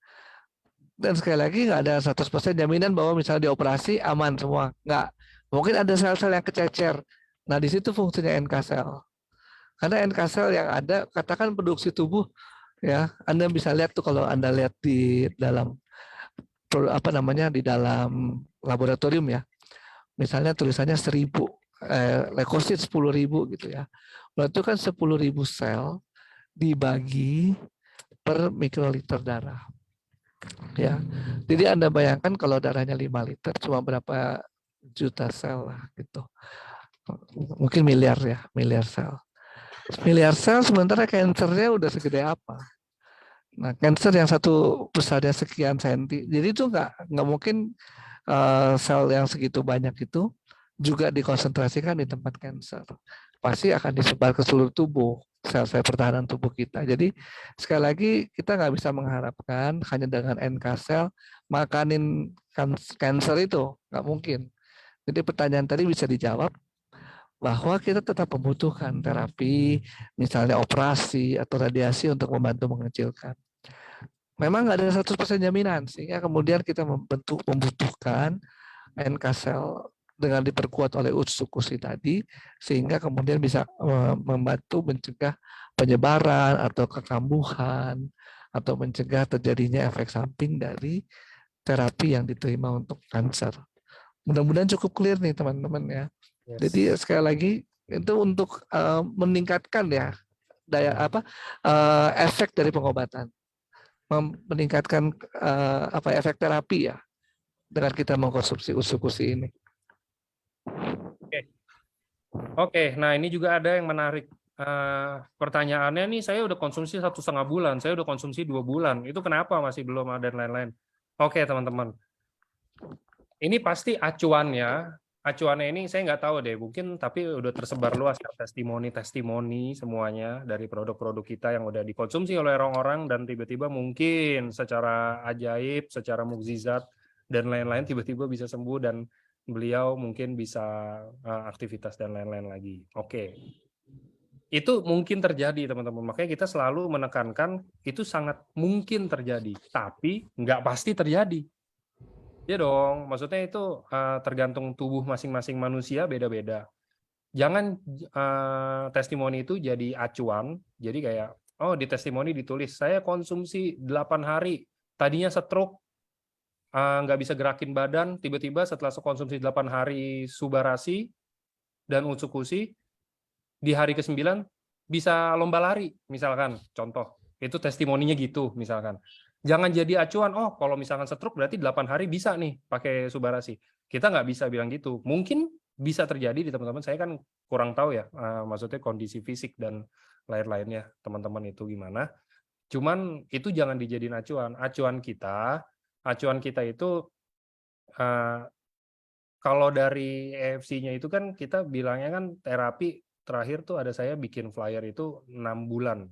Dan sekali lagi nggak ada 100% jaminan bahwa misalnya dioperasi aman semua. Nggak. Mungkin ada sel-sel yang kececer. Nah, di situ fungsinya NK sel. Karena NK sel yang ada, katakan produksi tubuh, ya, Anda bisa lihat tuh kalau Anda lihat di dalam di dalam laboratorium ya. Misalnya tulisannya 1000, leukosit 10.000 gitu ya. Berarti itu kan 10.000 sel dibagi per mikroliter darah. Ya. Jadi Anda bayangkan kalau darahnya 5 liter cuma berapa juta sel lah gitu. Mungkin miliar ya, miliar sel. Miliar sel sementara kankernya udah segede apa? Nah, kanker yang satu besarnya sekian senti, jadi itu nggak mungkin sel yang segitu banyak itu juga dikonsentrasikan di tempat kanker. Pasti akan disebar ke seluruh tubuh, sel-sel pertahanan tubuh kita. Jadi sekali lagi kita nggak bisa mengharapkan hanya dengan NK sel makanin kanker itu, nggak mungkin. Jadi pertanyaan tadi bisa dijawab bahwa kita tetap membutuhkan terapi, misalnya operasi atau radiasi untuk membantu mengecilkan. Memang nggak ada 100% jaminan, sehingga kemudian kita membutuhkan NK sel dengan diperkuat oleh Utsukushi tadi, sehingga kemudian bisa membantu mencegah penyebaran atau kekambuhan, atau mencegah terjadinya efek samping dari terapi yang diterima untuk kanker. Mudah-mudahan cukup clear nih teman-teman ya. Yes. Jadi sekali lagi itu untuk meningkatkan ya efek dari pengobatan, meningkatkan efek terapi ya dengan kita mengkonsumsi Utsukushi ini. Oke. Oke, nah ini juga ada yang menarik. Pertanyaannya nih, saya udah konsumsi 1,5 bulan, saya udah konsumsi 2 bulan. Itu kenapa masih belum ada dan lain-lain? Oke, teman-teman. Ini pasti acuannya ini saya nggak tahu deh, mungkin tapi udah tersebar luas ya, testimoni semuanya dari produk-produk kita yang udah dikonsumsi oleh orang-orang dan tiba-tiba mungkin secara ajaib, secara mukjizat dan lain-lain tiba-tiba bisa sembuh dan beliau mungkin bisa aktivitas dan lain-lain lagi. Oke. Itu mungkin terjadi, teman-teman. Makanya kita selalu menekankan itu sangat mungkin terjadi, tapi nggak pasti terjadi. Ya dong, maksudnya itu tergantung tubuh masing-masing manusia beda-beda. Jangan testimoni itu jadi acuan, jadi kayak, oh di testimoni ditulis, saya konsumsi 8 hari, tadinya stroke, nggak bisa gerakin badan, tiba-tiba setelah konsumsi 8 hari Subarasi dan Utsukushi, di hari ke-9 bisa lomba lari, misalkan, contoh. Itu testimoninya gitu, misalkan. Jangan jadi acuan, oh kalau misalkan stroke berarti 8 hari bisa nih pakai Subarasi. Kita nggak bisa bilang gitu. Mungkin bisa terjadi di teman-teman, saya kan kurang tahu ya, maksudnya kondisi fisik dan lain-lainnya teman-teman itu gimana. Cuman itu jangan dijadiin acuan. Acuan kita itu kalau dari EFC-nya itu kan kita bilangnya kan terapi terakhir tuh ada saya bikin flyer itu 6 bulan.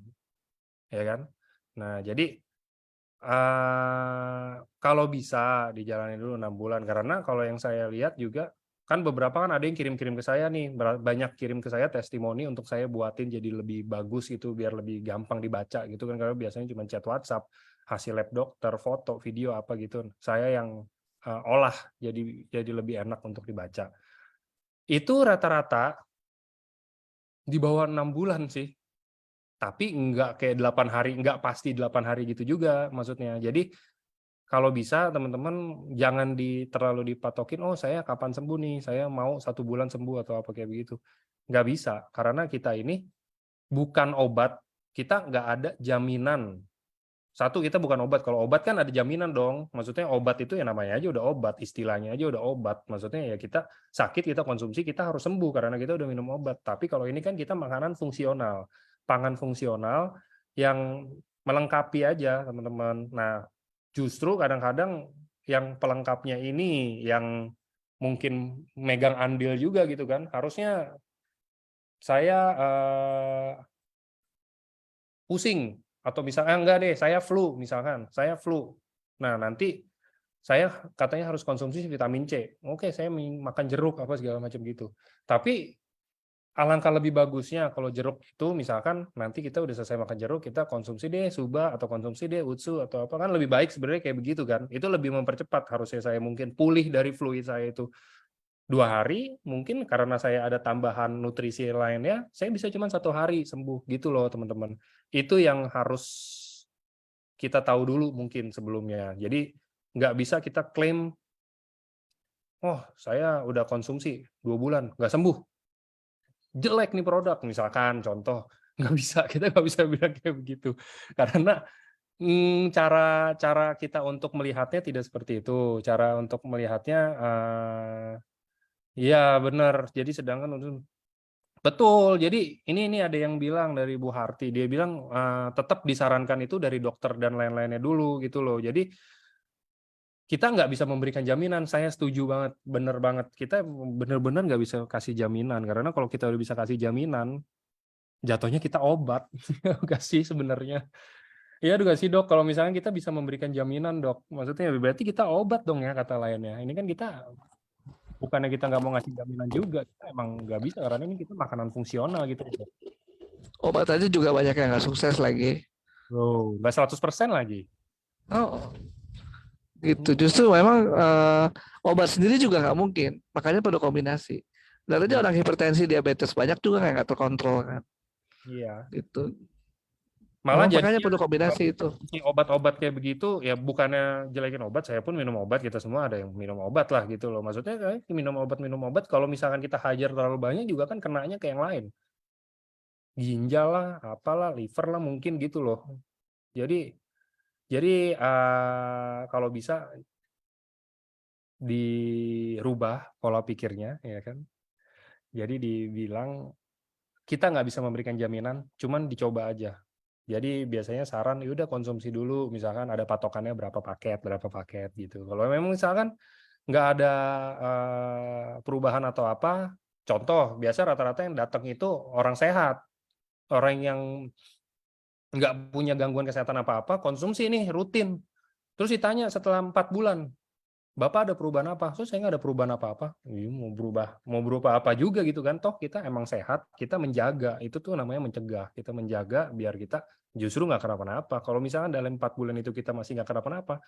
Ya kan? Nah, jadi kalau bisa dijalani dulu 6 bulan karena kalau yang saya lihat juga kan beberapa kan ada yang kirim-kirim ke saya nih, banyak kirim ke saya testimoni untuk saya buatin jadi lebih bagus gitu biar lebih gampang dibaca gitu kan, karena biasanya cuma chat WhatsApp, hasil lab dokter, foto, video apa gitu. Saya yang olah jadi lebih enak untuk dibaca. Itu rata-rata di bawah 6 bulan sih. Tapi nggak kayak 8 hari, nggak pasti 8 hari gitu juga maksudnya. Jadi kalau bisa teman-teman jangan terlalu dipatokin, oh saya kapan sembuh nih, saya mau 1 bulan sembuh atau apa kayak begitu. Nggak bisa, karena kita ini bukan obat, kita nggak ada jaminan. Satu, kita bukan obat. Kalau obat kan ada jaminan dong. Maksudnya obat itu ya namanya aja udah obat, istilahnya aja udah obat. Maksudnya ya kita sakit, kita konsumsi, kita harus sembuh karena kita udah minum obat. Tapi kalau ini kan kita makanan fungsional, pangan fungsional yang melengkapi aja, teman-teman. Nah, justru kadang-kadang yang pelengkapnya ini yang mungkin megang andil juga gitu kan. Harusnya saya pusing atau misalnya enggak deh, saya flu misalkan, saya flu. Nah, nanti saya katanya harus konsumsi vitamin C. Oke, saya makan jeruk apa segala macam gitu. Tapi alangkah lebih bagusnya kalau jeruk itu misalkan nanti kita udah selesai makan jeruk, kita konsumsi deh Suba atau konsumsi deh Utsu atau apa, kan lebih baik sebenarnya kayak begitu kan. Itu lebih mempercepat harusnya saya mungkin pulih dari fluid saya itu 2 hari, mungkin karena saya ada tambahan nutrisi lainnya, saya bisa cuma 1 hari sembuh gitu loh teman-teman. Itu yang harus kita tahu dulu mungkin sebelumnya. Jadi nggak bisa kita klaim, oh saya udah konsumsi 2 bulan, nggak sembuh. Jelek nih produk, misalkan contoh. Nggak bisa, kita nggak bisa bilang kayak begitu. Karena cara kita untuk melihatnya tidak seperti itu. Cara untuk melihatnya, ya benar. Jadi sedangkan untuk betul. Jadi ini ada yang bilang dari Bu Harti, dia bilang tetap disarankan itu dari dokter dan lain-lainnya dulu gitu loh. Jadi kita nggak bisa memberikan jaminan. Saya setuju banget, bener banget. Kita bener-bener nggak bisa kasih jaminan karena kalau kita udah bisa kasih jaminan, jatuhnya kita obat. Nggak sih sebenarnya. Iya nggak sih dok? Kalau misalnya kita bisa memberikan jaminan dok, maksudnya berarti kita obat dong ya kata lainnya. Ini kan kita bukannya kita nggak mau ngasih jaminan juga, kita emang nggak bisa karena ini kita makanan fungsional gitu. Obat aja juga banyak yang nggak sukses lagi. Oh, nggak 100% lagi. Oh, gitu. Justru memang obat sendiri juga nggak mungkin. Makanya perlu kombinasi. Dan aja orang hipertensi, diabetes banyak juga nggak terkontrol kan. Iya. Gitu. Malah makanya perlu kombinasi itu. Obat-obat kayak begitu ya bukannya jelekin obat, saya pun minum obat, kita semua ada yang minum obat lah gitu loh. Maksudnya kayak minum obat kalau misalkan kita hajar terlalu banyak juga kan kenanya ke yang lain. Ginjal lah, apalah, liver lah mungkin gitu loh. Jadi kalau bisa dirubah pola pikirnya ya kan. Jadi dibilang kita nggak bisa memberikan jaminan, cuman dicoba aja. Jadi biasanya saran, ya udah konsumsi dulu, misalkan ada patokannya berapa paket gitu. Kalau memang misalkan nggak ada perubahan atau apa, contoh biasa rata-rata yang datang itu orang sehat, orang yang nggak punya gangguan kesehatan apa-apa, konsumsi nih rutin. Terus ditanya setelah 4 bulan, Bapak ada perubahan apa? So, saya nggak ada perubahan apa-apa. Mau berubah apa juga gitu kan? Toh kita emang sehat, kita menjaga. Itu tuh namanya mencegah. Kita menjaga biar kita justru nggak kenapa-napa. Kalau misalkan dalam 4 bulan itu kita masih nggak kenapa-napa,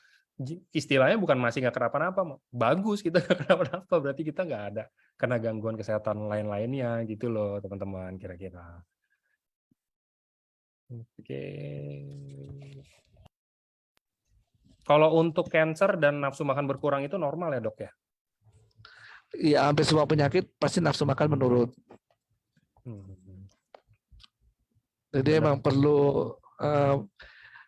istilahnya bukan masih nggak kenapa-napa, bagus kita nggak kenapa-napa. Berarti kita nggak ada kena gangguan kesehatan lain-lainnya gitu loh teman-teman kira-kira. Oke. Kalau untuk cancer dan nafsu makan berkurang itu normal ya dok ya? Iya, hampir semua penyakit pasti nafsu makan menurun. Jadi emang perlu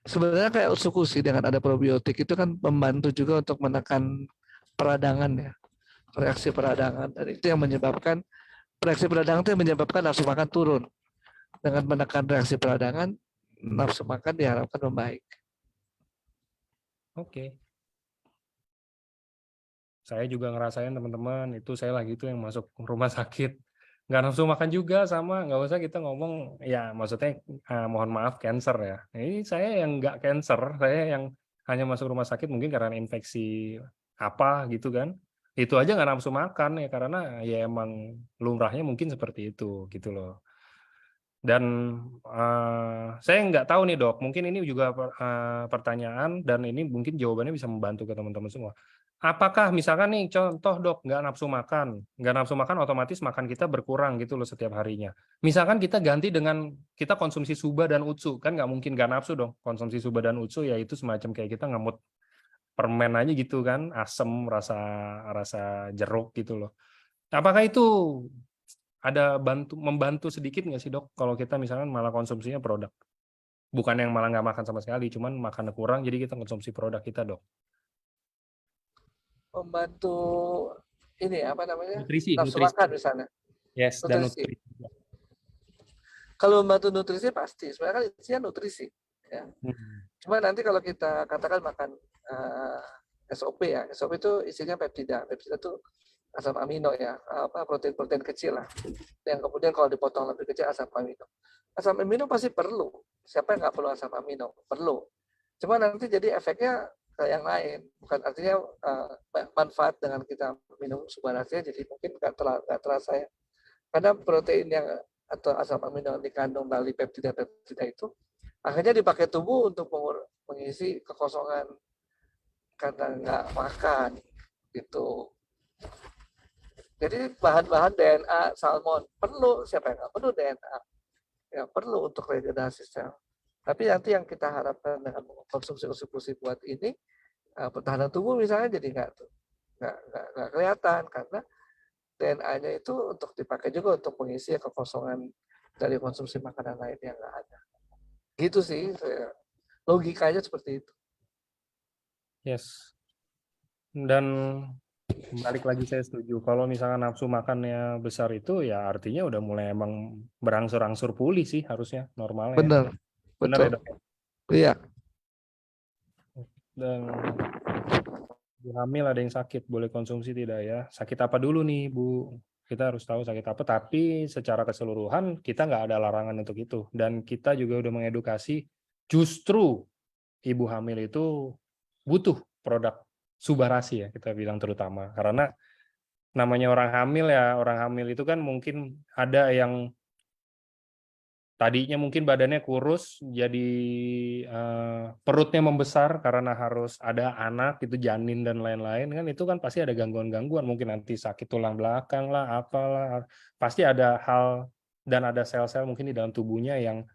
sebenarnya kayak usukusi dengan ada probiotik itu kan membantu juga untuk menekan peradangan ya, reaksi peradangan, dan itu yang menyebabkan reaksi peradangan itu yang menyebabkan nafsu makan turun. Dengan menekan reaksi peradangan, nafsu makan diharapkan membaik. Oke. Saya juga ngerasain teman-teman, itu saya lagi itu yang masuk rumah sakit. Nggak nafsu makan juga sama, nggak usah kita ngomong, ya maksudnya mohon maaf cancer ya. Ini saya yang nggak cancer, saya yang hanya masuk rumah sakit mungkin karena infeksi apa gitu kan. Itu aja nggak nafsu makan ya, karena ya emang lumrahnya mungkin seperti itu gitu loh. Dan saya nggak tahu nih dok, mungkin ini juga pertanyaan dan ini mungkin jawabannya bisa membantu ke teman-teman semua. Apakah misalkan nih contoh dok nggak nafsu makan otomatis makan kita berkurang gitu loh setiap harinya. Misalkan kita ganti dengan kita konsumsi suba dan utsu, kan nggak mungkin nggak nafsu dong. Konsumsi suba dan utsu ya itu semacam kayak kita ngemut permen aja gitu kan, asem rasa jeruk gitu loh. Apakah itu ada membantu sedikit nggak sih dok kalau kita misalkan malah konsumsinya produk, bukan yang malah nggak makan sama sekali, cuman makannya kurang jadi kita konsumsi produk kita dok? Membantu ini apa namanya, nutrisi makan misalnya. Yes, dan nutrisi. Kalau membantu nutrisi pasti, sebenarnya kan isinya nutrisi ya. Cuma nanti kalau kita katakan makan SOP ya, SOP itu isinya peptida itu asam amino ya, protein kecil lah. Yang kemudian kalau dipotong lebih kecil asam amino. Asam amino pasti perlu. Siapa yang nggak perlu asam amino? Perlu. Cuma nanti jadi efeknya ke yang lain. Bukan artinya manfaat dengan kita minum subarasnya jadi mungkin nggak terasa ya. Karena protein yang atau asam amino yang dikandung dari peptida itu akhirnya dipakai tubuh untuk mengisi kekosongan karena nggak makan gitu. Jadi bahan-bahan DNA salmon perlu, siapa yang nggak perlu DNA? Ya perlu untuk regenerasi sel. Tapi nanti yang kita harapkan dengan konsumsi buat ini, pertahanan tubuh misalnya jadi nggak kelihatan karena DNA-nya itu untuk dipakai juga untuk mengisi kekosongan dari konsumsi makanan lain yang nggak ada. Gitu sih, logikanya seperti itu. Yes. Dan balik lagi saya setuju. Kalau misalkan nafsu makannya besar itu ya artinya udah mulai emang berangsur-angsur pulih sih harusnya normalnya. Benar. Benar betul. ya dok? Iya. Dan ibu hamil ada yang sakit boleh konsumsi tidak ya? Sakit apa dulu nih Bu? Kita harus tahu sakit apa. Tapi secara keseluruhan kita nggak ada larangan untuk itu. Dan kita juga udah mengedukasi justru ibu hamil itu butuh produk subarasi ya kita bilang terutama karena namanya orang hamil itu kan mungkin ada yang tadinya mungkin badannya kurus jadi perutnya membesar karena harus ada anak itu janin dan lain-lain kan itu kan pasti ada gangguan-gangguan mungkin nanti sakit tulang belakang lah apalah pasti ada hal dan ada sel-sel mungkin di dalam tubuhnya yang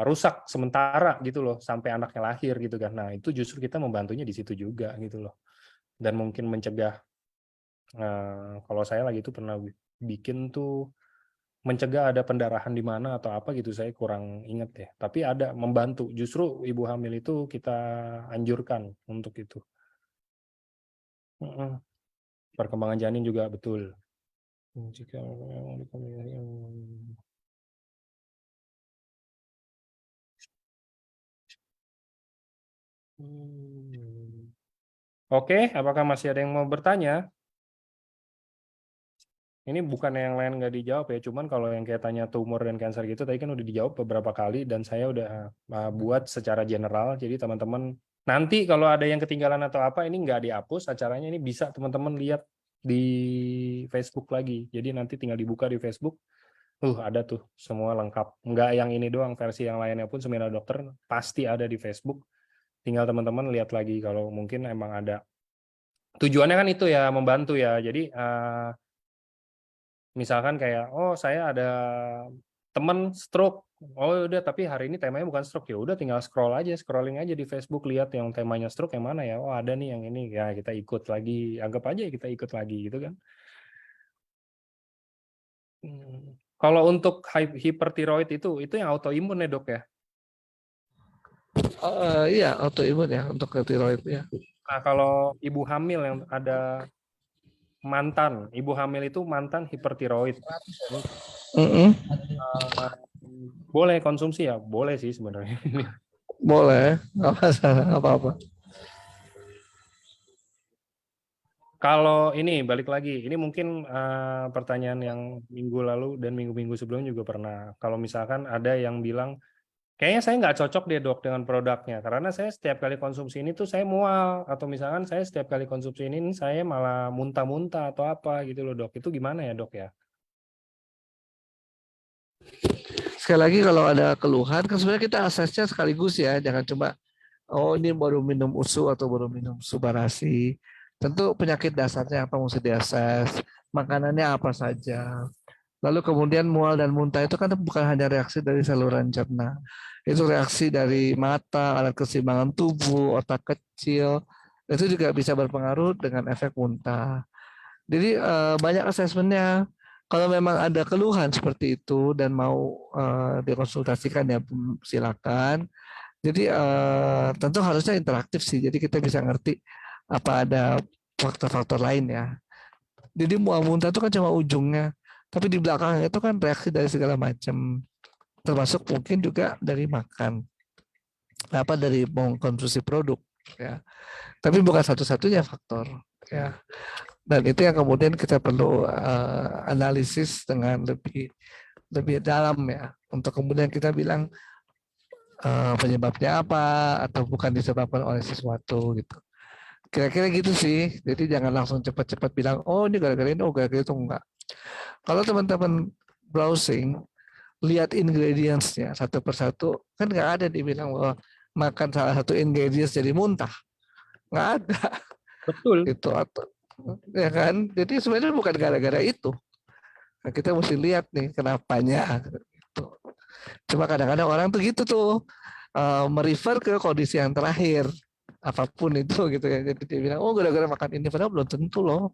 rusak sementara gitu loh sampai anaknya lahir gitu kan. Nah itu justru kita membantunya di situ juga gitu loh. Dan mungkin mencegah kalau saya lagi itu pernah bikin tuh mencegah ada pendarahan di mana atau apa gitu saya kurang inget ya. Tapi ada membantu justru ibu hamil itu kita anjurkan untuk itu. Perkembangan janin juga betul. Jika Oke, apakah masih ada yang mau bertanya? Ini bukan yang lain nggak dijawab ya, cuman kalau yang kayak tanya tumor dan kanker gitu, tadi kan udah dijawab beberapa kali dan saya udah buat secara general. Jadi teman-teman nanti kalau ada yang ketinggalan atau apa, ini nggak dihapus acaranya, ini bisa teman-teman lihat di Facebook lagi. Jadi nanti tinggal dibuka di Facebook, ada tuh semua lengkap. Nggak yang ini doang, versi yang lainnya pun Seminar Dokter pasti ada di Facebook. Tinggal teman-teman lihat lagi kalau mungkin emang ada. Tujuannya kan itu ya, membantu ya. Jadi misalkan kayak, oh saya ada temen stroke, oh udah tapi hari ini temanya bukan stroke, ya udah tinggal scrolling aja di Facebook, lihat yang temanya stroke yang mana ya, oh ada nih yang ini, ya kita ikut lagi, anggap aja kita ikut lagi gitu kan. Kalau untuk hipertiroid itu yang autoimun ya dok ya? Iya, autoimun ya untuk tiroid ya. Nah kalau ibu hamil yang ada ibu hamil itu mantan hipertiroid. Boleh konsumsi ya? Boleh sih sebenarnya. Boleh, nggak masalah, apa-apa. Kalau ini balik lagi, ini mungkin pertanyaan yang minggu lalu dan minggu-minggu sebelumnya juga pernah. Kalau misalkan ada yang bilang, kayaknya saya nggak cocok deh dok dengan produknya, karena saya setiap kali konsumsi ini tuh saya mual, atau misalkan saya setiap kali konsumsi ini saya malah muntah-muntah atau apa gitu loh dok. Itu gimana ya dok ya? Sekali lagi kalau ada keluhan, kan sebenarnya kita asesnya sekaligus ya, jangan cuma oh ini baru minum usu atau baru minum subarasi. Tentu penyakit dasarnya apa mesti diakses, makanannya apa saja. Lalu kemudian mual dan muntah itu kan bukan hanya reaksi dari saluran cerna, itu reaksi dari mata, alat keseimbangan tubuh, otak kecil, itu juga bisa berpengaruh dengan efek muntah. Jadi banyak asesmennya. Kalau memang ada keluhan seperti itu dan mau dikonsultasikan ya silakan. Jadi tentu harusnya interaktif sih. Jadi kita bisa ngerti apa ada faktor-faktor lain ya. Jadi mual muntah itu kan cuma ujungnya, tapi di belakangnya itu kan reaksi dari segala macam, termasuk mungkin juga dari makan, dari mengkonsumsi produk ya. Tapi bukan satu-satunya faktor ya. Dan itu yang kemudian kita perlu analisis dengan lebih dalam ya, untuk kemudian kita bilang penyebabnya apa atau bukan disebabkan oleh sesuatu gitu. Kira-kira gitu sih. Jadi jangan langsung cepat-cepat bilang oh ini gara-gara ini, oh gara-gara itu, enggak. Kalau teman-teman browsing, lihat ingredients-nya satu persatu, kan nggak ada dibilang bahwa makan salah satu ingredients jadi muntah, nggak ada. Betul. Itu atau ya kan, jadi sebenarnya bukan gara-gara itu. Nah, kita mesti lihat nih kenapanya gitu. Cuma kadang-kadang orang tuh gitu tuh merefer ke kondisi yang terakhir apapun itu gitu ya, jadi dia bilang oh gara-gara makan ini, padahal belum tentu loh.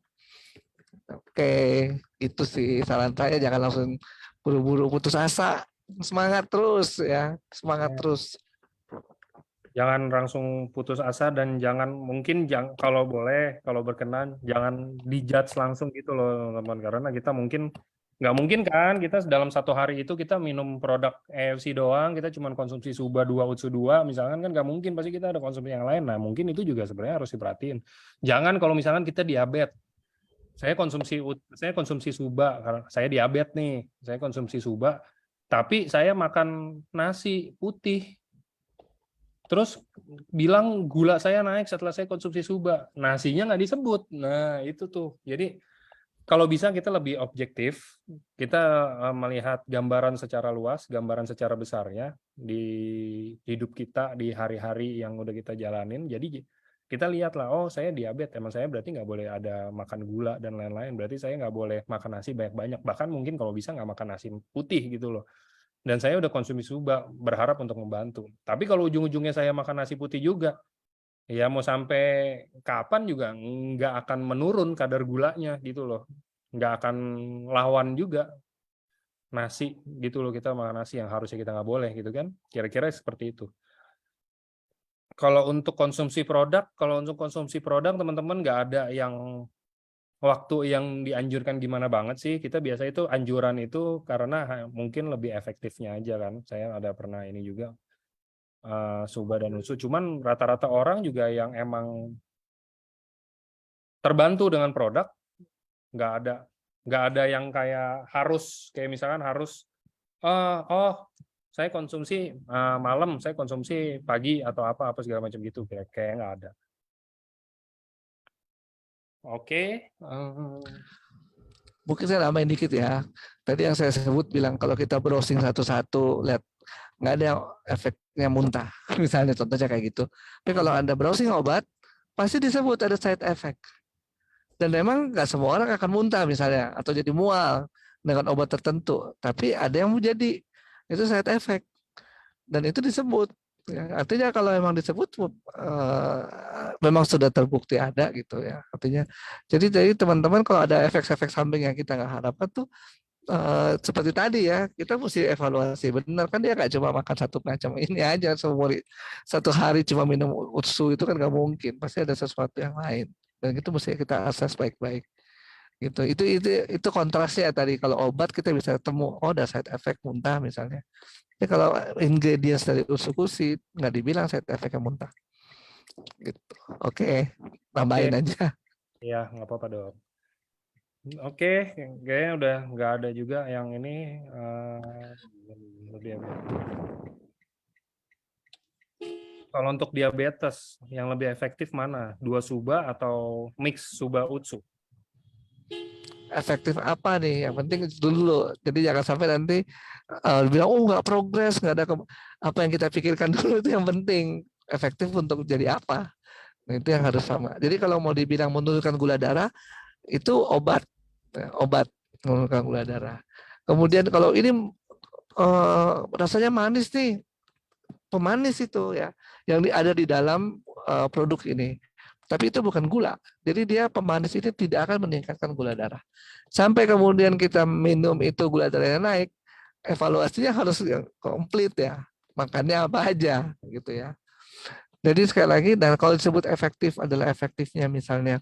Oke, itu sih saran saya, jangan langsung buru-buru putus asa, semangat terus ya, semangat terus. Jangan langsung putus asa dan kalau boleh, kalau berkenan jangan dijudge langsung gitu loh teman-teman, karena kita nggak mungkin kan kita dalam satu hari itu kita minum produk AFC doang, kita cuma konsumsi Suba 2 Utsu 2 misalkan, kan nggak mungkin, pasti kita ada konsumsi yang lain. Nah mungkin itu juga sebenarnya harus diperhatiin. Jangan kalau misalkan kita diabetes, saya konsumsi Suba karena saya diabetes nih, saya konsumsi Suba tapi saya makan nasi putih, terus bilang gula saya naik setelah saya konsumsi Suba, nasinya nggak disebut. Nah itu tuh, jadi kalau bisa kita lebih objektif, kita melihat gambaran secara luas, gambaran secara besarnya di hidup kita, di hari-hari yang udah kita jalanin. Jadi kita lihatlah, oh saya diabetes, emang saya berarti nggak boleh ada makan gula dan lain-lain, berarti saya nggak boleh makan nasi banyak-banyak, bahkan mungkin kalau bisa nggak makan nasi putih gitu loh. Dan saya udah konsumsi Suba, berharap untuk membantu. Tapi kalau ujung-ujungnya saya makan nasi putih juga, ya mau sampai kapan juga nggak akan menurun kadar gulanya gitu loh, nggak akan lawan juga nasi gitu loh, kita makan nasi yang harusnya kita nggak boleh gitu kan, kira-kira seperti itu. Kalau untuk konsumsi produk teman-teman nggak ada yang waktu yang dianjurkan gimana banget sih. Kita biasa itu anjuran itu karena mungkin lebih efektifnya aja kan. Saya ada pernah ini juga Suba dan Usu. Cuman rata-rata orang juga yang emang terbantu dengan produk, nggak ada yang kayak misalkan harus saya konsumsi malam, saya konsumsi pagi atau apa segala macam gitu, kayak nggak ada. Oke. Mungkin saya nambahin dikit ya. Tadi yang saya sebut bilang kalau kita browsing satu-satu, lihat nggak ada efeknya muntah. Misalnya contohnya kayak gitu. Tapi kalau Anda browsing obat, pasti disebut ada side effect. Dan memang nggak semua orang akan muntah misalnya, atau jadi mual dengan obat tertentu. Tapi ada yang jadi, itu side effect. Dan itu disebut. Ya, artinya kalau memang disebut memang sudah terbukti ada gitu ya. Artinya jadi teman-teman kalau ada efek-efek samping yang kita nggak harapkan tuh seperti tadi ya, kita mesti evaluasi benar kan, dia nggak cuma makan satu macam ini aja seumur satu hari cuma minum Utsu, itu kan nggak mungkin, pasti ada sesuatu yang lain, dan itu mesti kita akses baik-baik gitu. Itu kontrasnya tadi. Kalau obat kita bisa temu, oh ada side effect muntah misalnya. Ya kalau ingredients dari Utsukushi nggak dibilang side effect yang muntah. Gitu. Oke, tambahin aja. Iya, nggak apa-apa dong. Oke, kayaknya udah nggak ada juga yang ini kalau untuk diabetes yang lebih efektif mana? 2 Suba atau mix Suba Utsu? Efektif apa nih? Yang penting dulu. Jadi jangan sampai nanti bilang oh nggak progres, nggak ada apa yang kita pikirkan dulu. Itu yang penting. Efektif untuk jadi apa? Nah, itu yang harus sama. Jadi kalau mau dibilang menurunkan gula darah, itu obat menurunkan gula darah. Kemudian kalau ini rasanya manis nih, pemanis itu ya, yang ada di dalam produk ini. Tapi itu bukan gula. Jadi dia pemanis ini tidak akan meningkatkan gula darah. Sampai kemudian kita minum itu gula darahnya naik, evaluasinya harus komplit ya. Makannya apa aja gitu ya. Jadi sekali lagi, dan kalau disebut efektif adalah efektifnya misalnya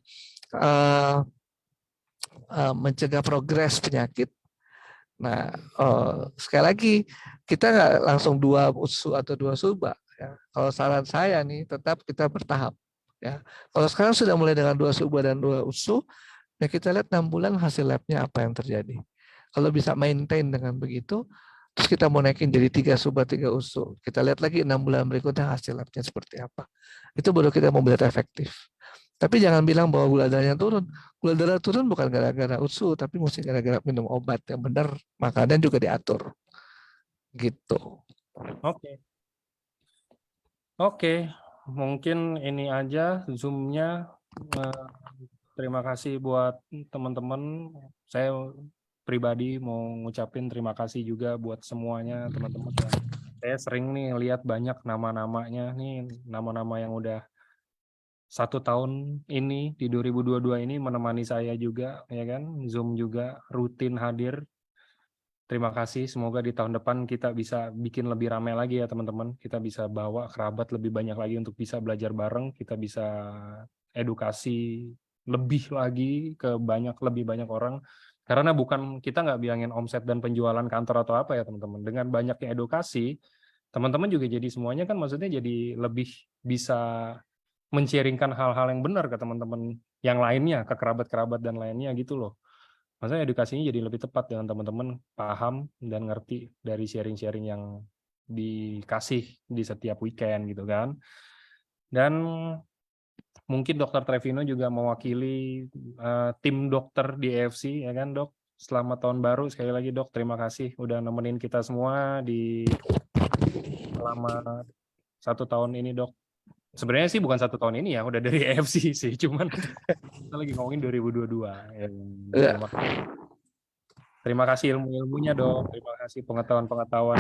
mencegah progres penyakit. Nah, sekali lagi kita nggak langsung 2 Utsu atau 2 Suba. Ya. Kalau saran saya nih, tetap kita bertahap. Ya, kalau sekarang sudah mulai dengan 2 Suba dan 2 Utsu, ya kita lihat 6 bulan hasil labnya apa yang terjadi. Kalau bisa maintain dengan begitu, terus kita mau naikin jadi 3 Suba, 3 Utsu, kita lihat lagi 6 bulan berikutnya hasil labnya seperti apa. Itu baru kita mau melihat efektif. Tapi jangan bilang bahwa gula darahnya turun. Gula darah turun bukan gara-gara Utsu, tapi mesti gara-gara minum obat yang benar, makanan juga diatur. Gitu. Oke. Mungkin ini aja Zoom-nya. Terima kasih buat teman-teman. Saya pribadi mau ngucapin terima kasih juga buat semuanya teman-teman. Saya sering nih lihat banyak nama-namanya nih, nama-nama yang udah 1 tahun ini di 2022 ini menemani saya juga, ya kan? Zoom juga rutin hadir. Terima kasih, semoga di tahun depan kita bisa bikin lebih ramai lagi ya teman-teman. Kita bisa bawa kerabat lebih banyak lagi untuk bisa belajar bareng, kita bisa edukasi lebih lagi ke lebih banyak orang. Karena bukan, kita nggak bilangin omset dan penjualan kantor atau apa ya teman-teman. Dengan banyaknya edukasi, teman-teman juga jadi semuanya kan maksudnya jadi lebih bisa men-sharingkan hal-hal yang benar ke teman-teman yang lainnya, ke kerabat-kerabat dan lainnya gitu loh. Maksudnya edukasinya jadi lebih tepat dengan teman-teman paham dan ngerti dari sharing-sharing yang dikasih di setiap weekend gitu kan. Dan mungkin Dr. Trevino juga mewakili tim dokter di EFC ya kan Dok. Selamat tahun baru sekali lagi Dok. Terima kasih udah nemenin kita semua di selama 1 tahun ini Dok. Sebenarnya sih bukan 1 tahun ini ya, udah dari EFC sih, cuman kita lagi ngomongin 2022. Ya. Terima kasih ilmu-ilmunya Dok, terima kasih pengetahuan-pengetahuan.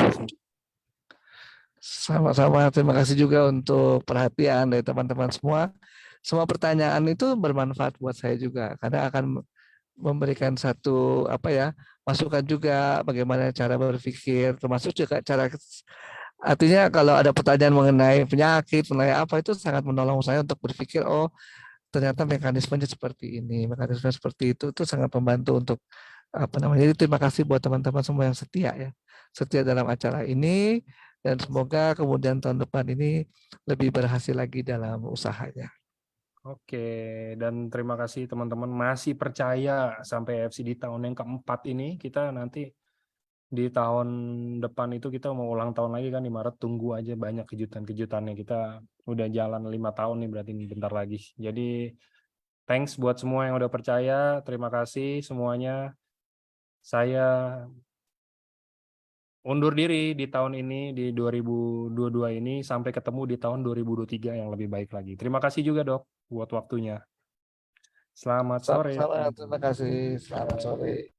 Sama-sama, terima kasih juga untuk perhatian dari teman-teman semua. Semua pertanyaan itu bermanfaat buat saya juga, karena akan memberikan satu masukan juga bagaimana cara berpikir, termasuk juga cara. Artinya kalau ada pertanyaan mengenai penyakit, mengenai apa, itu sangat menolong saya untuk berpikir, oh ternyata mekanismenya seperti ini, mekanisme seperti itu sangat membantu untuk apa namanya. Jadi terima kasih buat teman-teman semua yang setia ya, setia dalam acara ini, dan semoga kemudian tahun depan ini lebih berhasil lagi dalam usahanya. Oke, dan terima kasih teman-teman masih percaya sampai AFC di tahun yang keempat ini. Kita nanti di tahun depan itu kita mau ulang tahun lagi kan di Maret. Tunggu aja banyak kejutan-kejutannya. Kita udah jalan 5 tahun nih berarti bentar lagi. Jadi thanks buat semua yang udah percaya. Terima kasih semuanya. Saya undur diri di tahun ini, di 2022 ini, sampai ketemu di tahun 2023 yang lebih baik lagi. Terima kasih juga Dok buat waktunya. Selamat sore. Sama-sama, terima kasih. Selamat sore.